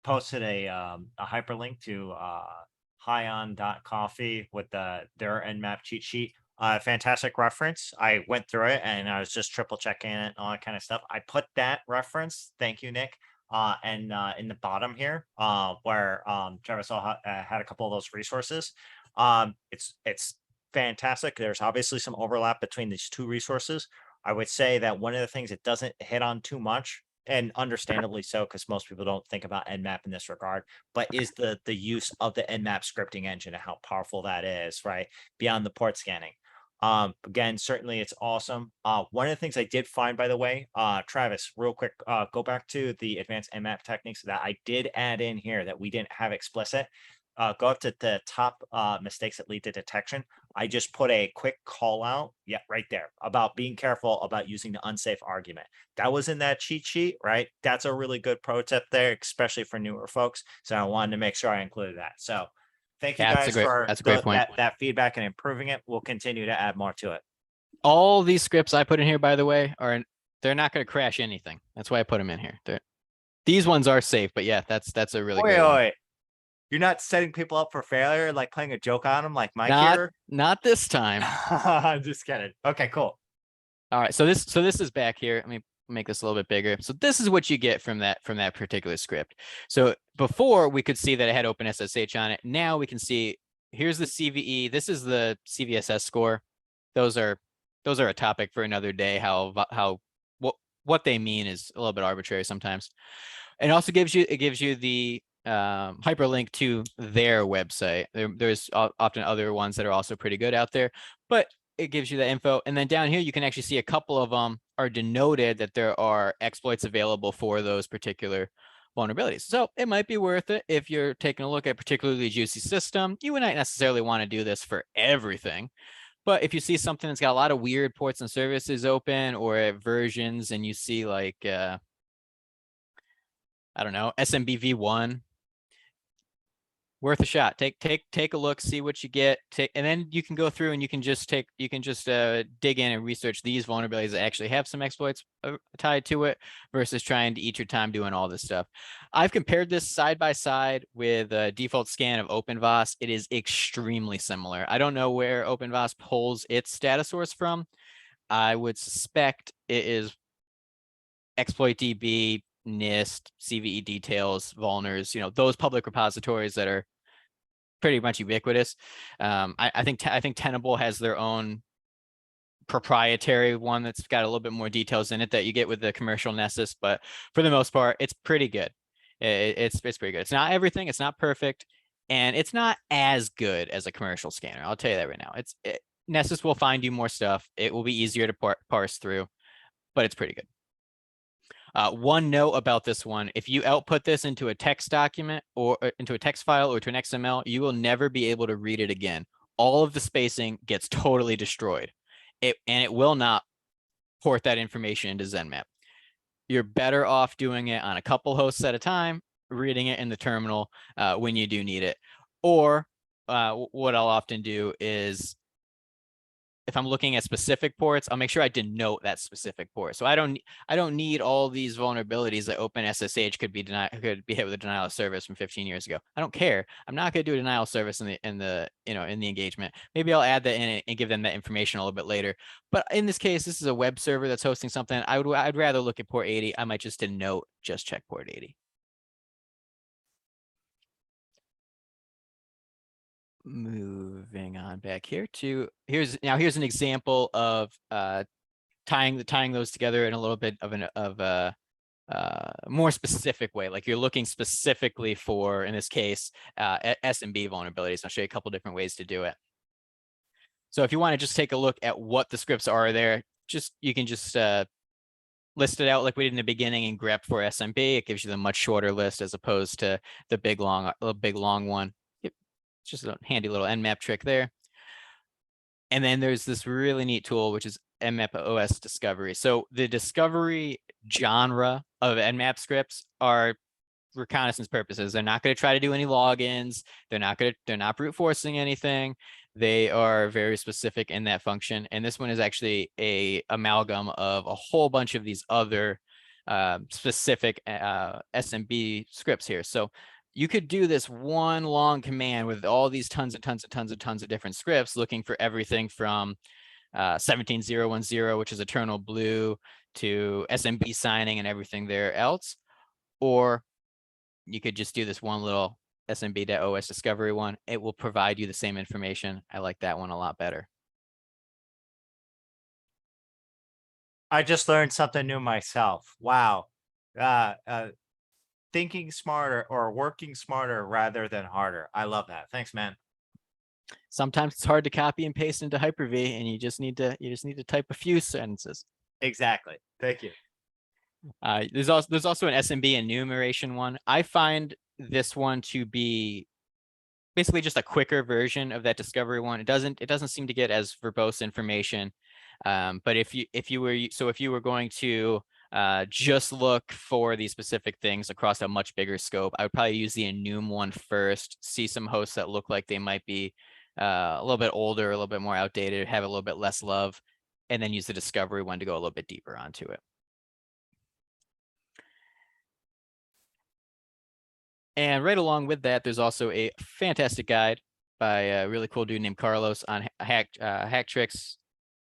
posted a hyperlink to hyon.coffee with their NMAP cheat sheet. Fantastic reference. I went through it and I was just triple checking it and all that kind of stuff. I put that reference, thank you, Nick, and in the bottom here, where Travis had a couple of those resources. It's fantastic. There's obviously some overlap between these two resources. I would say that one of the things it doesn't hit on too much, and understandably so, because most people don't think about NMAP in this regard, but is the use of the NMAP scripting engine and how powerful that is, right? Beyond the port scanning. Again, certainly it's awesome. One of the things I did find, by the way, Travis, real quick, go back to the advanced NMAP techniques that I did add in here that we didn't have explicit. Go up to the top mistakes that lead to detection. I just put a quick call out, yeah, right there, about being careful about using the unsafe argument. That was in that cheat sheet, right? That's a really good pro tip there, especially for newer folks. So I wanted to make sure I included that. So thank you guys for that's a great point. that feedback and improving it. We'll continue to add more to it. All these scripts I put in here, by the way, they're not going to crash anything. That's why I put them in here. These ones are safe, but yeah, that's a really great one. Wait. You're not setting people up for failure, like playing a joke on them, like Mike here? Not this time. I'm just kidding. Okay, cool. All right, so this is back here. Let me make this a little bit bigger. So this is what you get from that particular script. So before we could see that it had OpenSSH on it. Now we can see here's the CVE. This is the CVSS score. Those are a topic for another day. What they mean is a little bit arbitrary sometimes. It also gives you the hyperlink to their website. There's often other ones that are also pretty good out there, but it gives you the info. And then down here, you can actually see a couple of them are denoted that there are exploits available for those particular vulnerabilities. So it might be worth it if you're taking a look at a particularly juicy system. You would not necessarily want to do this for everything, but if you see something that's got a lot of weird ports and services open or versions, and you see like, I don't know, SMBv1, worth a shot. Take a look, see what you get, and then you can go through and you can just dig in and research these vulnerabilities that actually have some exploits tied to it versus trying to eat your time doing all this stuff. I've compared this side by side with a default scan of OpenVAS. It is extremely similar. I don't know where OpenVAS pulls its status source from. I would suspect it is ExploitDB, NIST, CVE details, vulners, those public repositories that are pretty much ubiquitous. I think Tenable has their own proprietary one that's got a little bit more details in it that you get with the commercial Nessus, but for the most part, it's pretty good. It's pretty good. It's not everything. It's not perfect, and it's not as good as a commercial scanner. I'll tell you that right now. Nessus will find you more stuff. It will be easier to parse through, but it's pretty good. One note about this one, if you output this into a text document or into a text file or to an XML, you will never be able to read it again. All of the spacing gets totally destroyed. And it will not port that information into ZenMap. You're better off doing it on a couple hosts at a time, reading it in the terminal when you do need it. Or what I'll often do is, if I'm looking at specific ports, I'll make sure I denote that specific port. So I don't need all these vulnerabilities that OpenSSH could be hit with a denial of service from 15 years ago. I don't care. I'm not going to do a denial of service in the engagement. Maybe I'll add that in and give them that information a little bit later. But in this case, this is a web server that's hosting something. I'd rather look at port 80. I might just denote, just check port 80. Moving on back here to here's an example of tying those together in a little bit of a more specific way. Like you're looking specifically for, in this case, SMB vulnerabilities. I'll show you a couple different ways to do it. So if you want to just take a look at what the scripts are there, you can just list it out like we did in the beginning in grep for SMB. It gives you the much shorter list as opposed to the big long one. It's just a handy little NMAP trick there. And then there's this really neat tool, which is NMAP OS discovery. So the discovery genre of NMAP scripts are reconnaissance purposes. They're not going to try to do any logins. They're not brute forcing anything. They are very specific in that function. And this one is actually a amalgam of a whole bunch of these other specific SMB scripts here. So you could do this one long command with all these tons of different scripts looking for everything from 17010, which is eternal blue, to SMB signing and everything there else. Or you could just do this one little smb.os discovery one. It will provide you the same information. I like that one a lot better. I just learned something new myself. Wow. Thinking smarter or working smarter rather than harder. I love that. Thanks, man. Sometimes it's hard to copy and paste into Hyper-V, and you just need to type a few sentences. Exactly. Thank you. There's also an SMB enumeration one. I find this one to be basically just a quicker version of that discovery one. It doesn't seem to get as verbose information. But if you were going to just look for these specific things across a much bigger scope, I would probably use the enum one first, see some hosts that look like they might be a little bit older, a little bit more outdated, have a little bit less love, and then use the discovery one to go a little bit deeper onto it. And right along with that, there's also a fantastic guide by a really cool dude named Carlos on hack tricks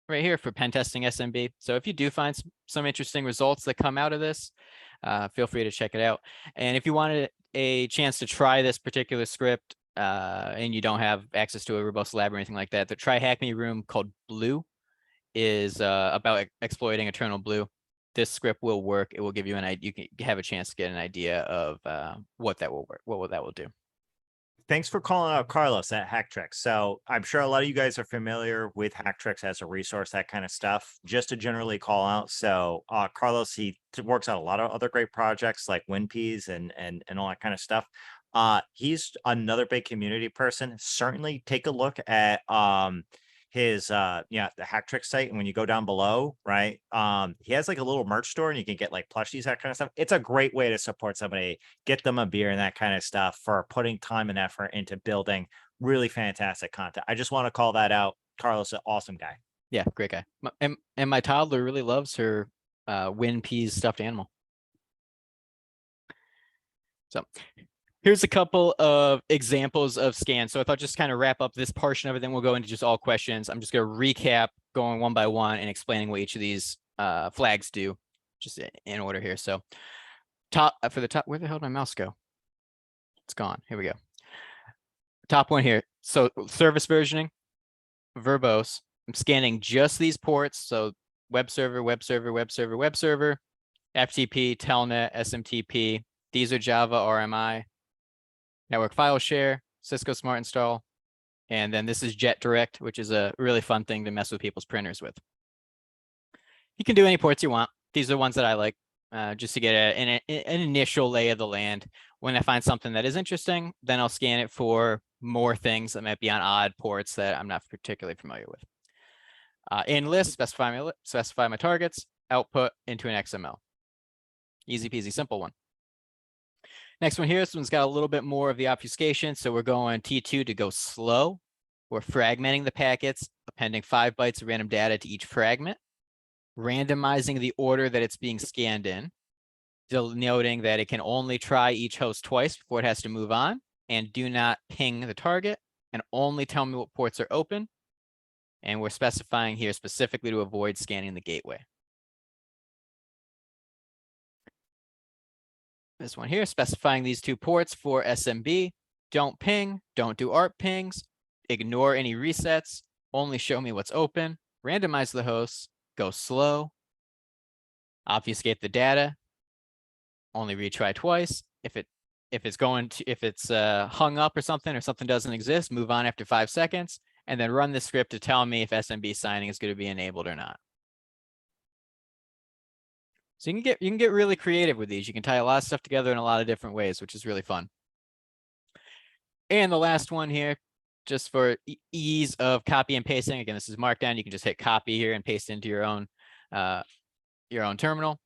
right here for pen testing SMB. So if you do find some interesting results that come out of this, feel free to check it out. And if you wanted a chance to try this particular script and you don't have access to a robust lab or anything like that, the Try Hack Me room called Blue is about exploiting eternal blue. This script will work. It will give you an idea. You can have a chance to get an idea of what that will work, what that will do. Thanks for calling out Carlos at Hacktricks. So I'm sure a lot of you guys are familiar with Hacktricks as a resource, that kind of stuff. Just to generally call out. So Carlos, he works on a lot of other great projects like WinPeas and all that kind of stuff. He's another big community person. Certainly take a look at his yeah, the Hack Trick site, and when you go down below, right, he has like a little merch store and you can get like plushies, that kind of stuff. It's a great way to support somebody, get them a beer and that kind of stuff for putting time and effort into building really fantastic content. I just want to call that out. Carlos, an awesome guy. Yeah, great guy. And my toddler really loves her Win Peas stuffed animal. So here's a couple of examples of scans. So if I'll just kind of wrap up this portion of it, then we'll go into just all questions. I'm just going to recap going one by one and explaining what each of these flags do, just in order here. So for the top, where the hell did my mouse go? It's gone. Here we go. Top one here. So service versioning, verbose. I'm scanning just these ports. So web server, web server, web server, web server, FTP, Telnet, SMTP. These are Java RMI, network file share, Cisco Smart Install. And then this is Jet Direct, which is a really fun thing to mess with people's printers with. You can do any ports you want. These are the ones that I like, just to get an initial lay of the land. When I find something that is interesting, then I'll scan it for more things that might be on odd ports that I'm not particularly familiar with. In list, specify my targets, output into an XML. Easy peasy, simple one. Next one here, this one's got a little bit more of the obfuscation. So we're going T2 to go slow. We're fragmenting the packets, appending 5 bytes of random data to each fragment, randomizing the order that it's being scanned in, noting that it can only try each host twice before it has to move on, and do not ping the target, and only tell me what ports are open. And we're specifying here specifically to avoid scanning the gateway. This one here, specifying these 2 ports for SMB. Don't ping, don't do ARP pings, ignore any resets, only show me what's open, randomize the hosts, go slow, obfuscate the data, only retry twice. If it's hung up or something doesn't exist, move on after 5 seconds, and then run the script to tell me if SMB signing is going to be enabled or not. So you can get really creative with these. You can tie a lot of stuff together in a lot of different ways, which is really fun. And the last one here, just for ease of copy and pasting. Again, this is Markdown. You can just hit copy here and paste into your own terminal.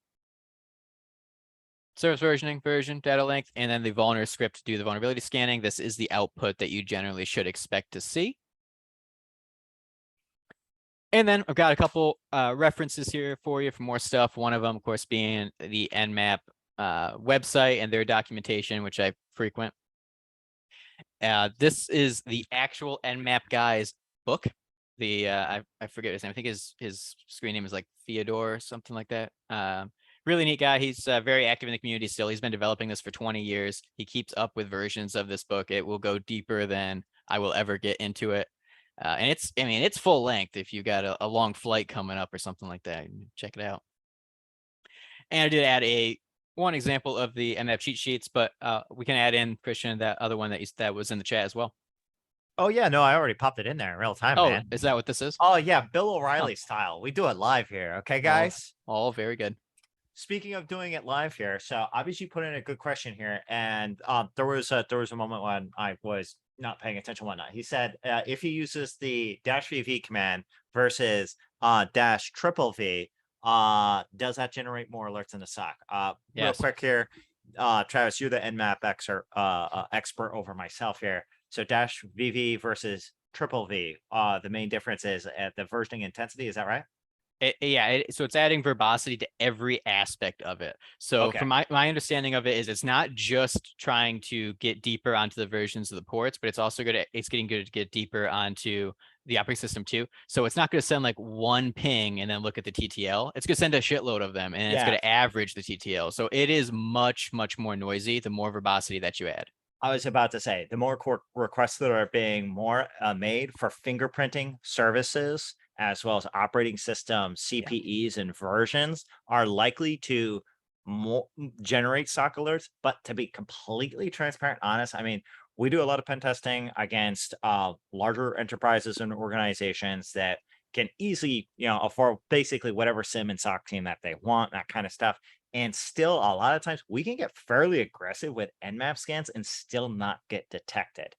Service version, data length, and then the vulner script to do the vulnerability scanning. This is the output that you generally should expect to see. And then I've got a couple references here for you for more stuff. One of them, of course, being the NMAP website and their documentation, which I frequent. This is the actual NMAP guy's book. I forget his name. I think his screen name is like Theodore or something like that. Really neat guy. He's very active in the community still. He's been developing this for 20 years. He keeps up with versions of this book. It will go deeper than I will ever get into it. And it's full length if you got a long flight coming up or something like that. Check it out. And I did add one example of the NMAP cheat sheets, but we can add in, Christian, that other one that was in the chat as well. Oh yeah, no, I already popped it in there in real time, man. Is that what this is? Oh yeah, Bill O'Reilly style. We do it live here, okay, guys? All very good. Speaking of doing it live here, so obviously you put in a good question here, and there was a moment when I was not paying attention, whatnot. He said if he uses the -VV command versus -VV, does that generate more alerts in the SOC? Real Yes. quick here, Travis, you're the NMAP expert over myself here. So -VV versus -VV, the main difference is at the versioning intensity. Is that right? So it's adding verbosity to every aspect of it. So Okay. from my understanding of it is it's not just trying to get deeper onto the versions of the ports, but it's also getting good to get deeper onto the operating system too. So it's not going to send like one ping and then look at the TTL. It's going to send a shitload of them, and it's going to average the TTL. So it is much more noisy the more verbosity that you add. I was about to say, the more requests that are being more made for fingerprinting services, as well as operating system CPEs and versions, are likely to generate SOC alerts. But to be completely transparent, honest, I mean, we do a lot of pen testing against larger enterprises and organizations that can easily, afford basically whatever SIM and SOC team that they want, that kind of stuff. And still, a lot of times we can get fairly aggressive with NMAP scans and still not get detected.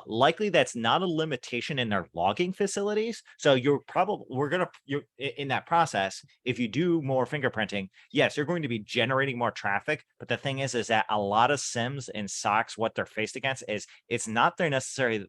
Likely that's not a limitation in their logging facilities. So you're in that process. If you do more fingerprinting, yes, you're going to be generating more traffic. But the thing is that a lot of SIMs and SOCs, what they're faced against is it's not their necessarily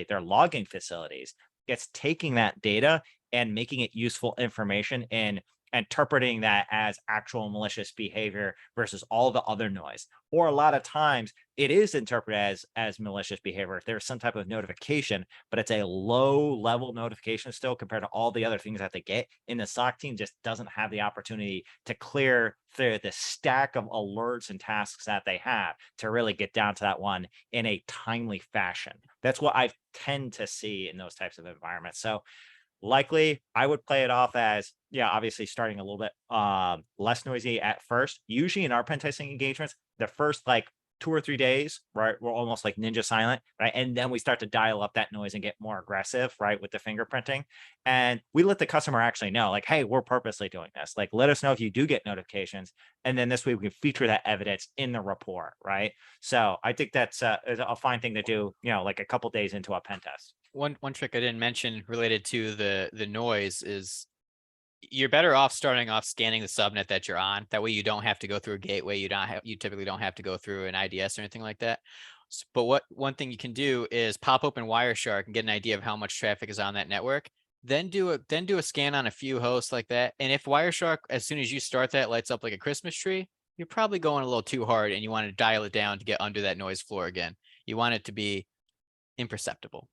their logging facilities. It's taking that data and making it useful information and interpreting that as actual malicious behavior versus all the other noise. Or a lot of times it is interpreted as malicious behavior. There's some type of notification, but it's a low level notification still compared to all the other things that they get. And the SOC team just doesn't have the opportunity to clear through the stack of alerts and tasks that they have to really get down to that one in a timely fashion. That's what I tend to see in those types of environments. So likely I would play it off as, yeah, obviously starting a little bit less noisy at first. Usually in our pen testing engagements, the first like 2 or 3 days, right, we're almost like ninja silent, right? And then we start to dial up that noise and get more aggressive, right, with the fingerprinting. And we let the customer actually know, like, hey, we're purposely doing this. Like, let us know if you do get notifications. And then this way we can feature that evidence in the report, right? So I think that's is a fine thing to do, like a couple days into a pen test. One trick I didn't mention related to the noise is you're better off starting off scanning the subnet that you're on. That way you don't have to go through a gateway. You typically don't have to go through an IDS or anything like that. But one thing you can do is pop open Wireshark and get an idea of how much traffic is on that network. Then do a scan on a few hosts like that. And if Wireshark, as soon as you start that, lights up like a Christmas tree, you're probably going a little too hard and you want to dial it down to get under that noise floor again. You want it to be imperceptible.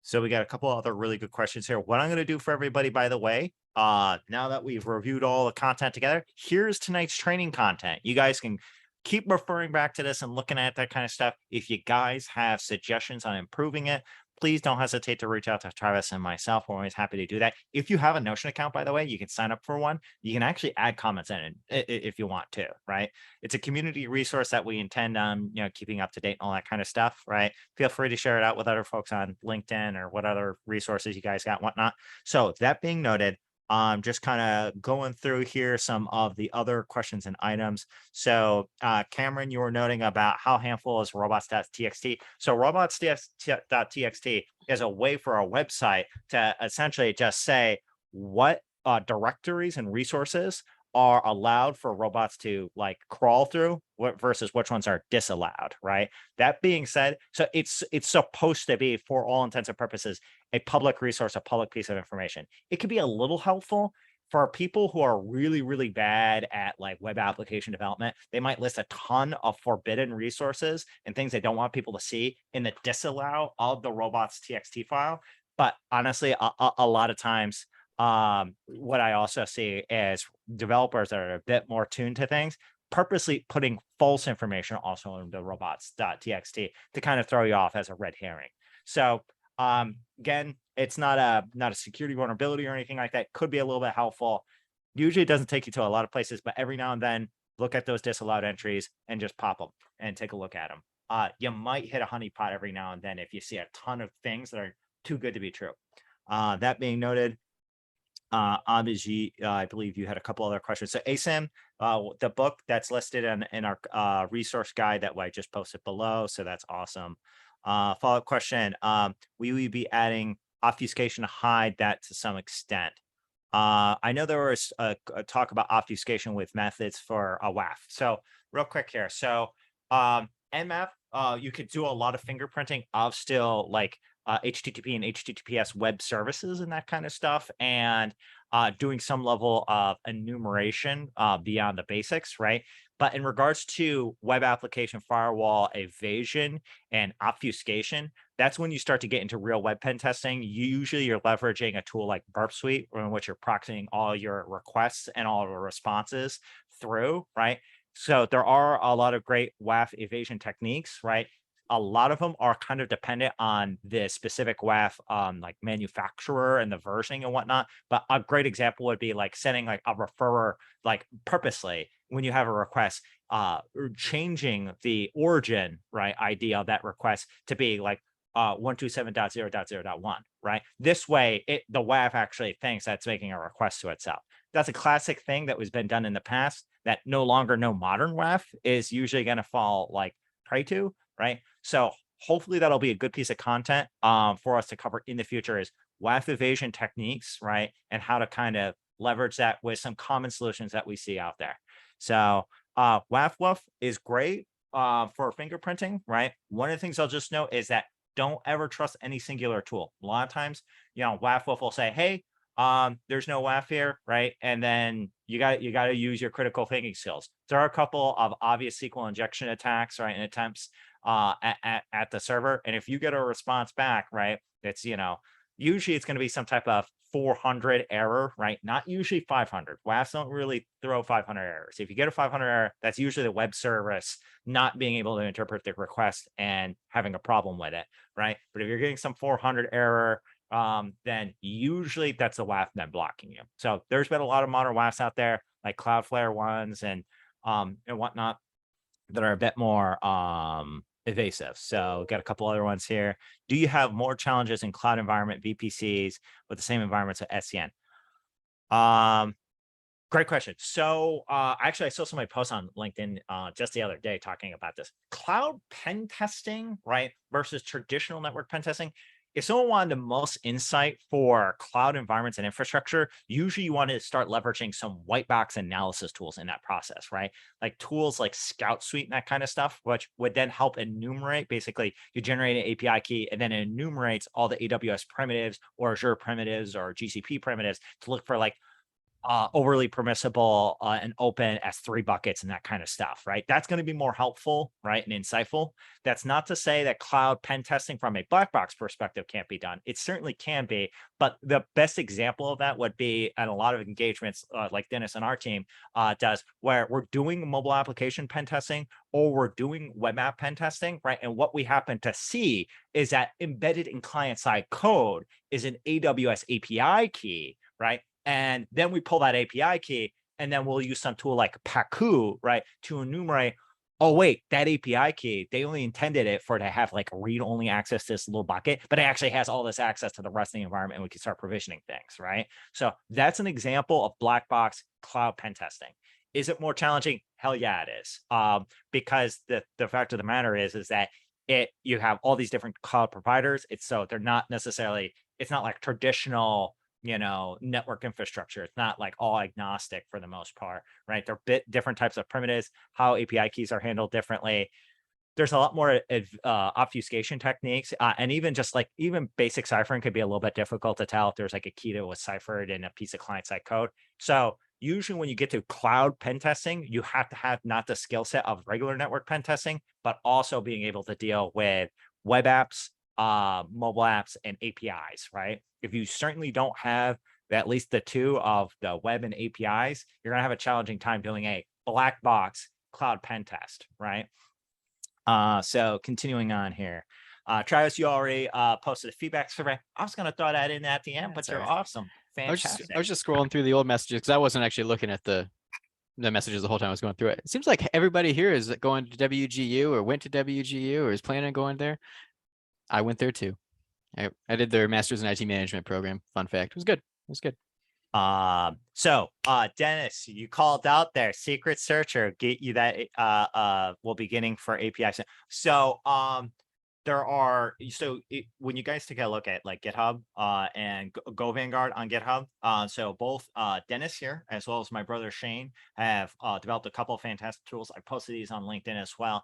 So we got a couple other really good questions here. What I'm going to do for everybody, by the way, now that we've reviewed all the content together, here's tonight's training content. You guys can keep referring back to this and looking at that kind of stuff. If you guys have suggestions on improving it, please don't hesitate to reach out to Travis and myself. We're always happy to do that. If you have a Notion account, by the way, you can sign up for one. You can actually add comments in it if you want to, right? It's a community resource that we intend on, keeping up to date and all that kind of stuff, right? Feel free to share it out with other folks on LinkedIn or what other resources you guys got, whatnot. So that being noted, just kind of going through here some of the other questions and items. So Cameron, you were noting about how handful is robots.txt. So robots.txt is a way for a website to essentially just say what directories and resources are allowed for robots to like crawl through versus which ones are disallowed, right? That being said, so it's supposed to be, for all intents and purposes, a public resource, a public piece of information. It could be a little helpful for people who are really, really bad at like web application development. They might list a ton of forbidden resources and things they don't want people to see in the disallow of the robots.txt file. But honestly, a lot of times, what I also see is developers that are a bit more tuned to things purposely putting false information also in the robots.txt to kind of throw you off as a red herring. So again, it's not a security vulnerability or anything like that. Could be a little bit helpful. Usually it doesn't take you to a lot of places, but every now and then look at those disallowed entries and just pop them and take a look at them. You might hit a honeypot every now and then if you see a ton of things that are too good to be true. That being noted, Abhijit, I believe you had a couple other questions. So ASIM, the book that's listed in our resource guide that I just posted below. So that's awesome. Follow-up question. We will be adding obfuscation to hide that to some extent. I know there was a talk about obfuscation with methods for a WAF. So real quick here. So NMAP, you could do a lot of fingerprinting of still like HTTP and HTTPS web services and that kind of stuff, and doing some level of enumeration beyond the basics, right? But in regards to web application firewall evasion and obfuscation, that's when you start to get into real web pen testing. Usually you're leveraging a tool like Burp Suite, in which you're proxying all your requests and all the responses through, right? So there are a lot of great WAF evasion techniques, right? A lot of them are kind of dependent on the specific WAF like manufacturer and the versioning and whatnot. But a great example would be like setting like a referrer like purposely when you have a request, changing the origin, right, ID of that request to be like 127.0.0.1, right? This way, the WAF actually thinks that's making a request to itself. That's a classic thing that was been done in the past that no modern WAF is usually going to fall like prey to. right? So hopefully that'll be a good piece of content for us to cover in the future is WAF evasion techniques, right? And how to kind of leverage that with some common solutions that we see out there. So WAF Woof is great for fingerprinting, right? One of the things I'll just note is that don't ever trust any singular tool. A lot of times, WAF Woof will say, hey, there's no WAF here, right? And then you got to use your critical thinking skills. There are a couple of obvious SQL injection attacks, right, and attempts at the server. And if you get a response back, right, it's usually it's going to be some type of 400 error, right? Not usually 500. WAFs don't really throw 500 errors. If you get a 500 error, that's usually the web service not being able to interpret the request and having a problem with it, right? But if you're getting some 400 error, then usually that's a WAF then blocking you. So there's been a lot of modern WAFs out there, like Cloudflare ones and whatnot, that are a bit more evasive. So got a couple other ones here. Do you have more challenges in cloud environment VPCs with the same environments at SCN? Great question. So actually I saw somebody post on LinkedIn just the other day talking about this. Cloud pen testing, right, versus traditional network pen testing. If someone wanted the most insight for cloud environments and infrastructure, usually you want to start leveraging some white box analysis tools in that process, right? Like tools like Scout Suite and that kind of stuff, which would then help enumerate. Basically, you generate an API key and then it enumerates all the AWS primitives or Azure primitives or GCP primitives to look for like overly permissible and open S3 buckets and that kind of stuff, right? That's going to be more helpful, right, and insightful. That's not to say that cloud pen testing from a black box perspective can't be done. It certainly can be, but the best example of that would be at a lot of engagements like Dennis and our team does, where we're doing mobile application pen testing or we're doing web app pen testing, right? And what we happen to see is that embedded in client-side code is an AWS API key, right? And then we pull that API key and then we'll use some tool like Paku, right, to enumerate, oh, wait, that API key, they only intended it for to have like read-only access to this little bucket, but it actually has all this access to the rest of the environment and we can start provisioning things, right? So that's an example of black box cloud pen testing. Is it more challenging? Hell yeah, it is. Because the fact of the matter is that you have all these different cloud providers. They're not necessarily, it's not like traditional network infrastructure. It's not like all agnostic for the most part, right? They're different types of primitives, how API keys are handled differently. There's a lot more obfuscation techniques, and even basic ciphering could be a little bit difficult to tell if there's like a key that was ciphered in a piece of client-side code. So usually when you get to cloud pen testing, you have to have not the skill set of regular network pen testing, but also being able to deal with web apps, mobile apps, and APIs, right? If you certainly don't have at least the two of the web and APIs, you're gonna have a challenging time doing a black box cloud pen test, right? So continuing on here. Travis, you already posted a feedback survey. I was gonna throw that in at the end, but you're awesome. Fantastic. I was just scrolling through the old messages because I wasn't actually looking at the messages the whole time I was going through it. It seems like everybody here is going to WGU or went to WGU or is planning on going there. I went there too. I did their master's in IT management program. Fun fact. It was good. It was good. So Dennis, you called out there, secret searcher, get you that will be getting for APIs. So there are, when you guys take a look at like GitHub and Go Vanguard on GitHub, so both Dennis here as well as my brother Shane have developed a couple of fantastic tools. I posted these on LinkedIn as well.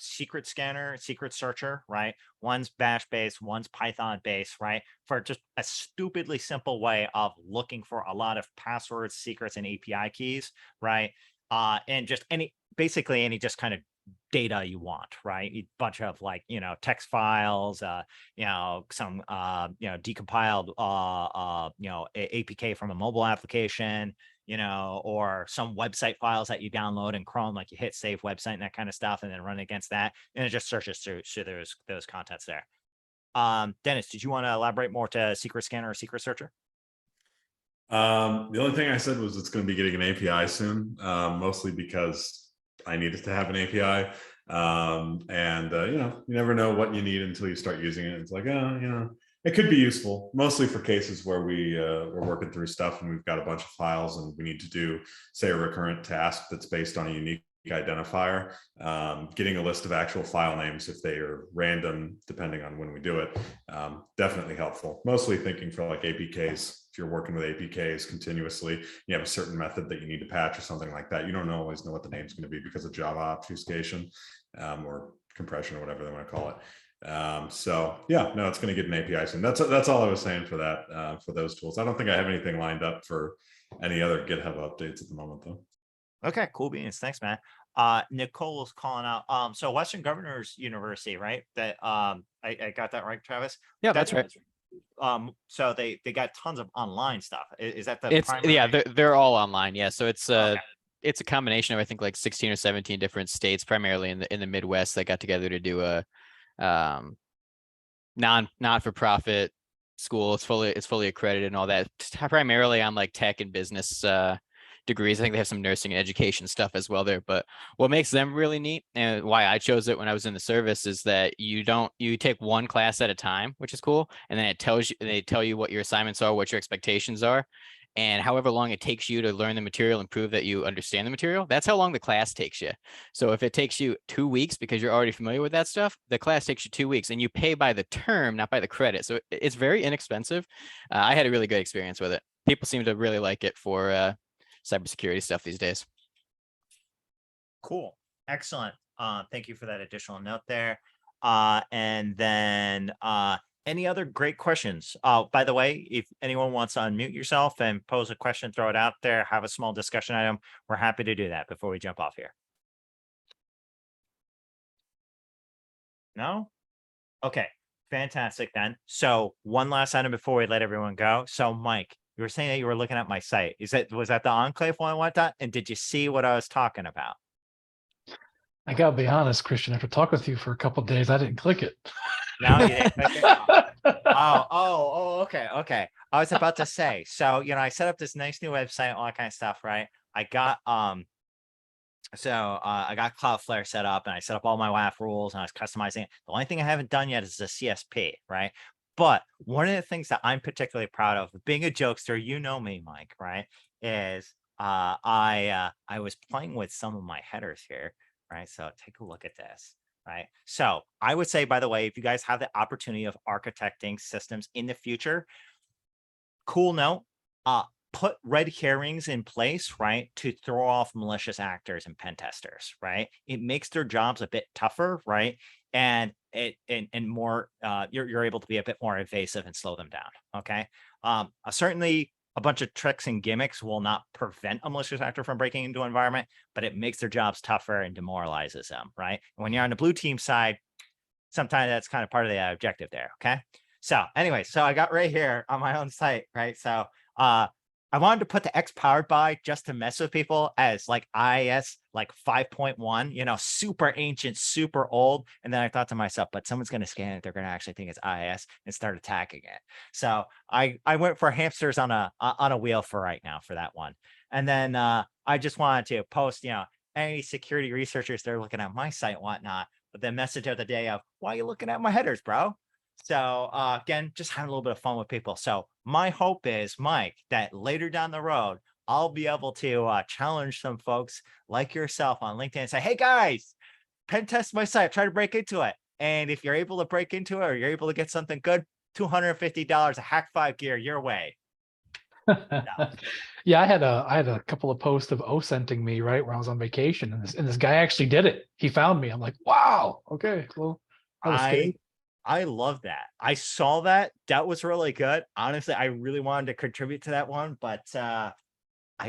Secret scanner, secret searcher, right? One's bash based, one's Python based, right? For just a stupidly simple way of looking for a lot of passwords, secrets, and API keys, right? And just basically any just kind of data you want, right? A bunch of like, text files, some, decompiled, APK from a mobile application, or some website files that you download in Chrome, like you hit save website and that kind of stuff, and then run against that. And it just searches through those contents there. Dennis, did you want to elaborate more to secret scanner or secret searcher? The only thing I said was it's going to be getting an API soon, mostly because I needed to have an API. You never know what you need until you start using it. It's like, it could be useful, mostly for cases where we're working through stuff and we've got a bunch of files and we need to do, say, a recurrent task that's based on a unique identifier, getting a list of actual file names if they are random, depending on when we do it, definitely helpful. Mostly thinking for like APKs. If you're working with APKs continuously, you have a certain method that you need to patch or something like that. You don't always know what the name's going to be because of Java obfuscation or compression or whatever they want to call it. So yeah, no, it's going to get an API soon. That's all I was saying for that, for those tools. I don't think I have anything lined up for any other GitHub updates at the moment though. Okay, cool beans. Thanks, man. Nicole's calling out. So Western Governors University, right? That I got that right, Travis? Yeah, that's right. So they got tons of online stuff. Is that the It's primary? yeah, they're all online. Yeah, so it's Okay. it's a combination of I think like 16 or 17 different states, primarily in the Midwest, that got together to do a not for profit school. It's fully accredited and all that, primarily on like tech and business degrees. I think they have some nursing and education stuff as well there. But what makes them really neat, and why I chose it when I was in the service, is that you take one class at a time, which is cool, and then they tell you what your assignments are, what your expectations are, and however long it takes you to learn the material and prove that you understand the material, that's how long the class takes you. So if it takes you 2 weeks because you're already familiar with that stuff, the class takes you 2 weeks, and you pay by the term, not by the credit. So it's very inexpensive. I had a really good experience with it. People seem to really like it for cybersecurity stuff these days. Cool. Excellent. Thank you for that additional note there. And then any other great questions? By the way, if anyone wants to unmute yourself and pose a question, throw it out there, have a small discussion item, we're happy to do that before we jump off here. No? Okay, fantastic then. So one last item before we let everyone go. So Mike, you were saying that you were looking at my site. Was that the Enclave one I went at? And did you see what I was talking about? I gotta be honest, Christian, after talking with you for a couple of days, I didn't click it. No, you didn't click it? Okay. I was about to say, so I set up this nice new website, all that kind of stuff, right? I got I got Cloudflare set up and I set up all my WAF rules and I was customizing it. The only thing I haven't done yet is the CSP, right? But one of the things that I'm particularly proud of, being a jokester, you know me, Mike, right? Is I was playing with some of my headers here, right? So take a look at this, right? So I would say, by the way, if you guys have the opportunity of architecting systems in the future, cool note, put red herrings in place, right, to throw off malicious actors and pen testers, right? It makes their jobs a bit tougher, right? And more, you're able to be a bit more evasive and slow them down. Okay. Certainly a bunch of tricks and gimmicks will not prevent a malicious actor from breaking into an environment, but it makes their jobs tougher and demoralizes them, right? And when you're on the blue team side, sometimes that's kind of part of the objective there. Okay. So anyway, so I got right here on my own site, right? So I wanted to put the X powered by just to mess with people as like IIS like 5.1, super ancient, super old. And then I thought to myself, but someone's going to scan it. They're going to actually think it's IIS and start attacking it. So I went for hamsters on a wheel for right now for that one. And then I just wanted to post, any security researchers that are looking at my site, whatnot, but the message of the day of, why are you looking at my headers, bro? So again, just having a little bit of fun with people. So my hope is, Mike, that later down the road, I'll be able to challenge some folks like yourself on LinkedIn and say, hey guys, pen test my site, try to break into it. And if you're able to break into it or you're able to get something good, $250 a Hack5 gear your way. Yeah, I had a couple of posts of OSenting me right when I was on vacation, and this guy actually did it. He found me. I'm like, wow, okay, well, that was scary. I love that. I saw that. That was really good. Honestly, I really wanted to contribute to that one, but I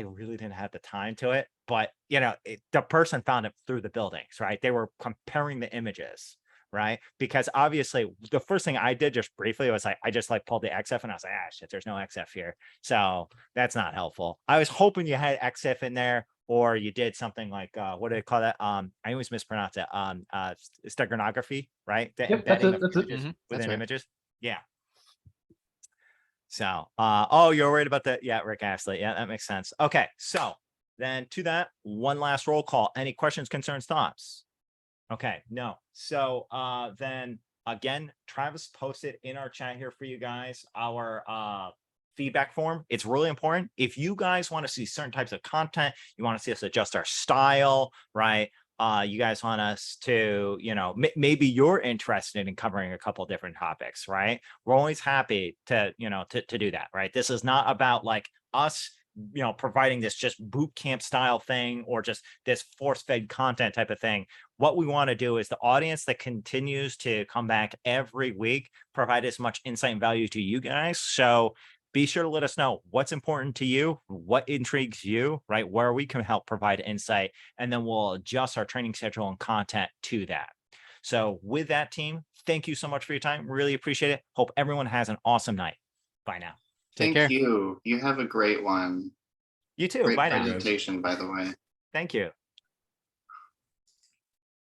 really didn't have the time to it. But the person found it through the buildings, right? They were comparing the images, right? Because obviously the first thing I did just briefly was I just pulled the XF and I was like, shit, there's no XF here. So that's not helpful. I was hoping you had XF in there, or you did something like what do they call that? I always mispronounce it. Steganography, right? The embedding of images within images. Yeah. So you're worried about that. Yeah, Rick Astley. Yeah, that makes sense. Okay, so then to that, one last roll call. Any questions, concerns, thoughts? Okay, no. So then again, Travis posted in our chat here for you guys our feedback form. It's really important. If you guys want to see certain types of content, you want to see us adjust our style, right? You guys want us to, you know, maybe you're interested in covering a couple different topics, right? We're always happy to, you know, to do that, right? This is not about like us, you know, providing this just boot camp style thing or just this force-fed content type of thing. What we want to do is the audience that continues to come back every week, provide as much insight and value to you guys. So be sure to let us know what's important to you, what intrigues you, right? Where we can help provide insight, and then we'll adjust our training schedule and content to that. So with that, team, thank you so much for your time. Really appreciate it. Hope everyone has an awesome night. Bye now. Take Thank care. you. You have a great one. You too. Great Bye now. presentation, by the way. Thank you.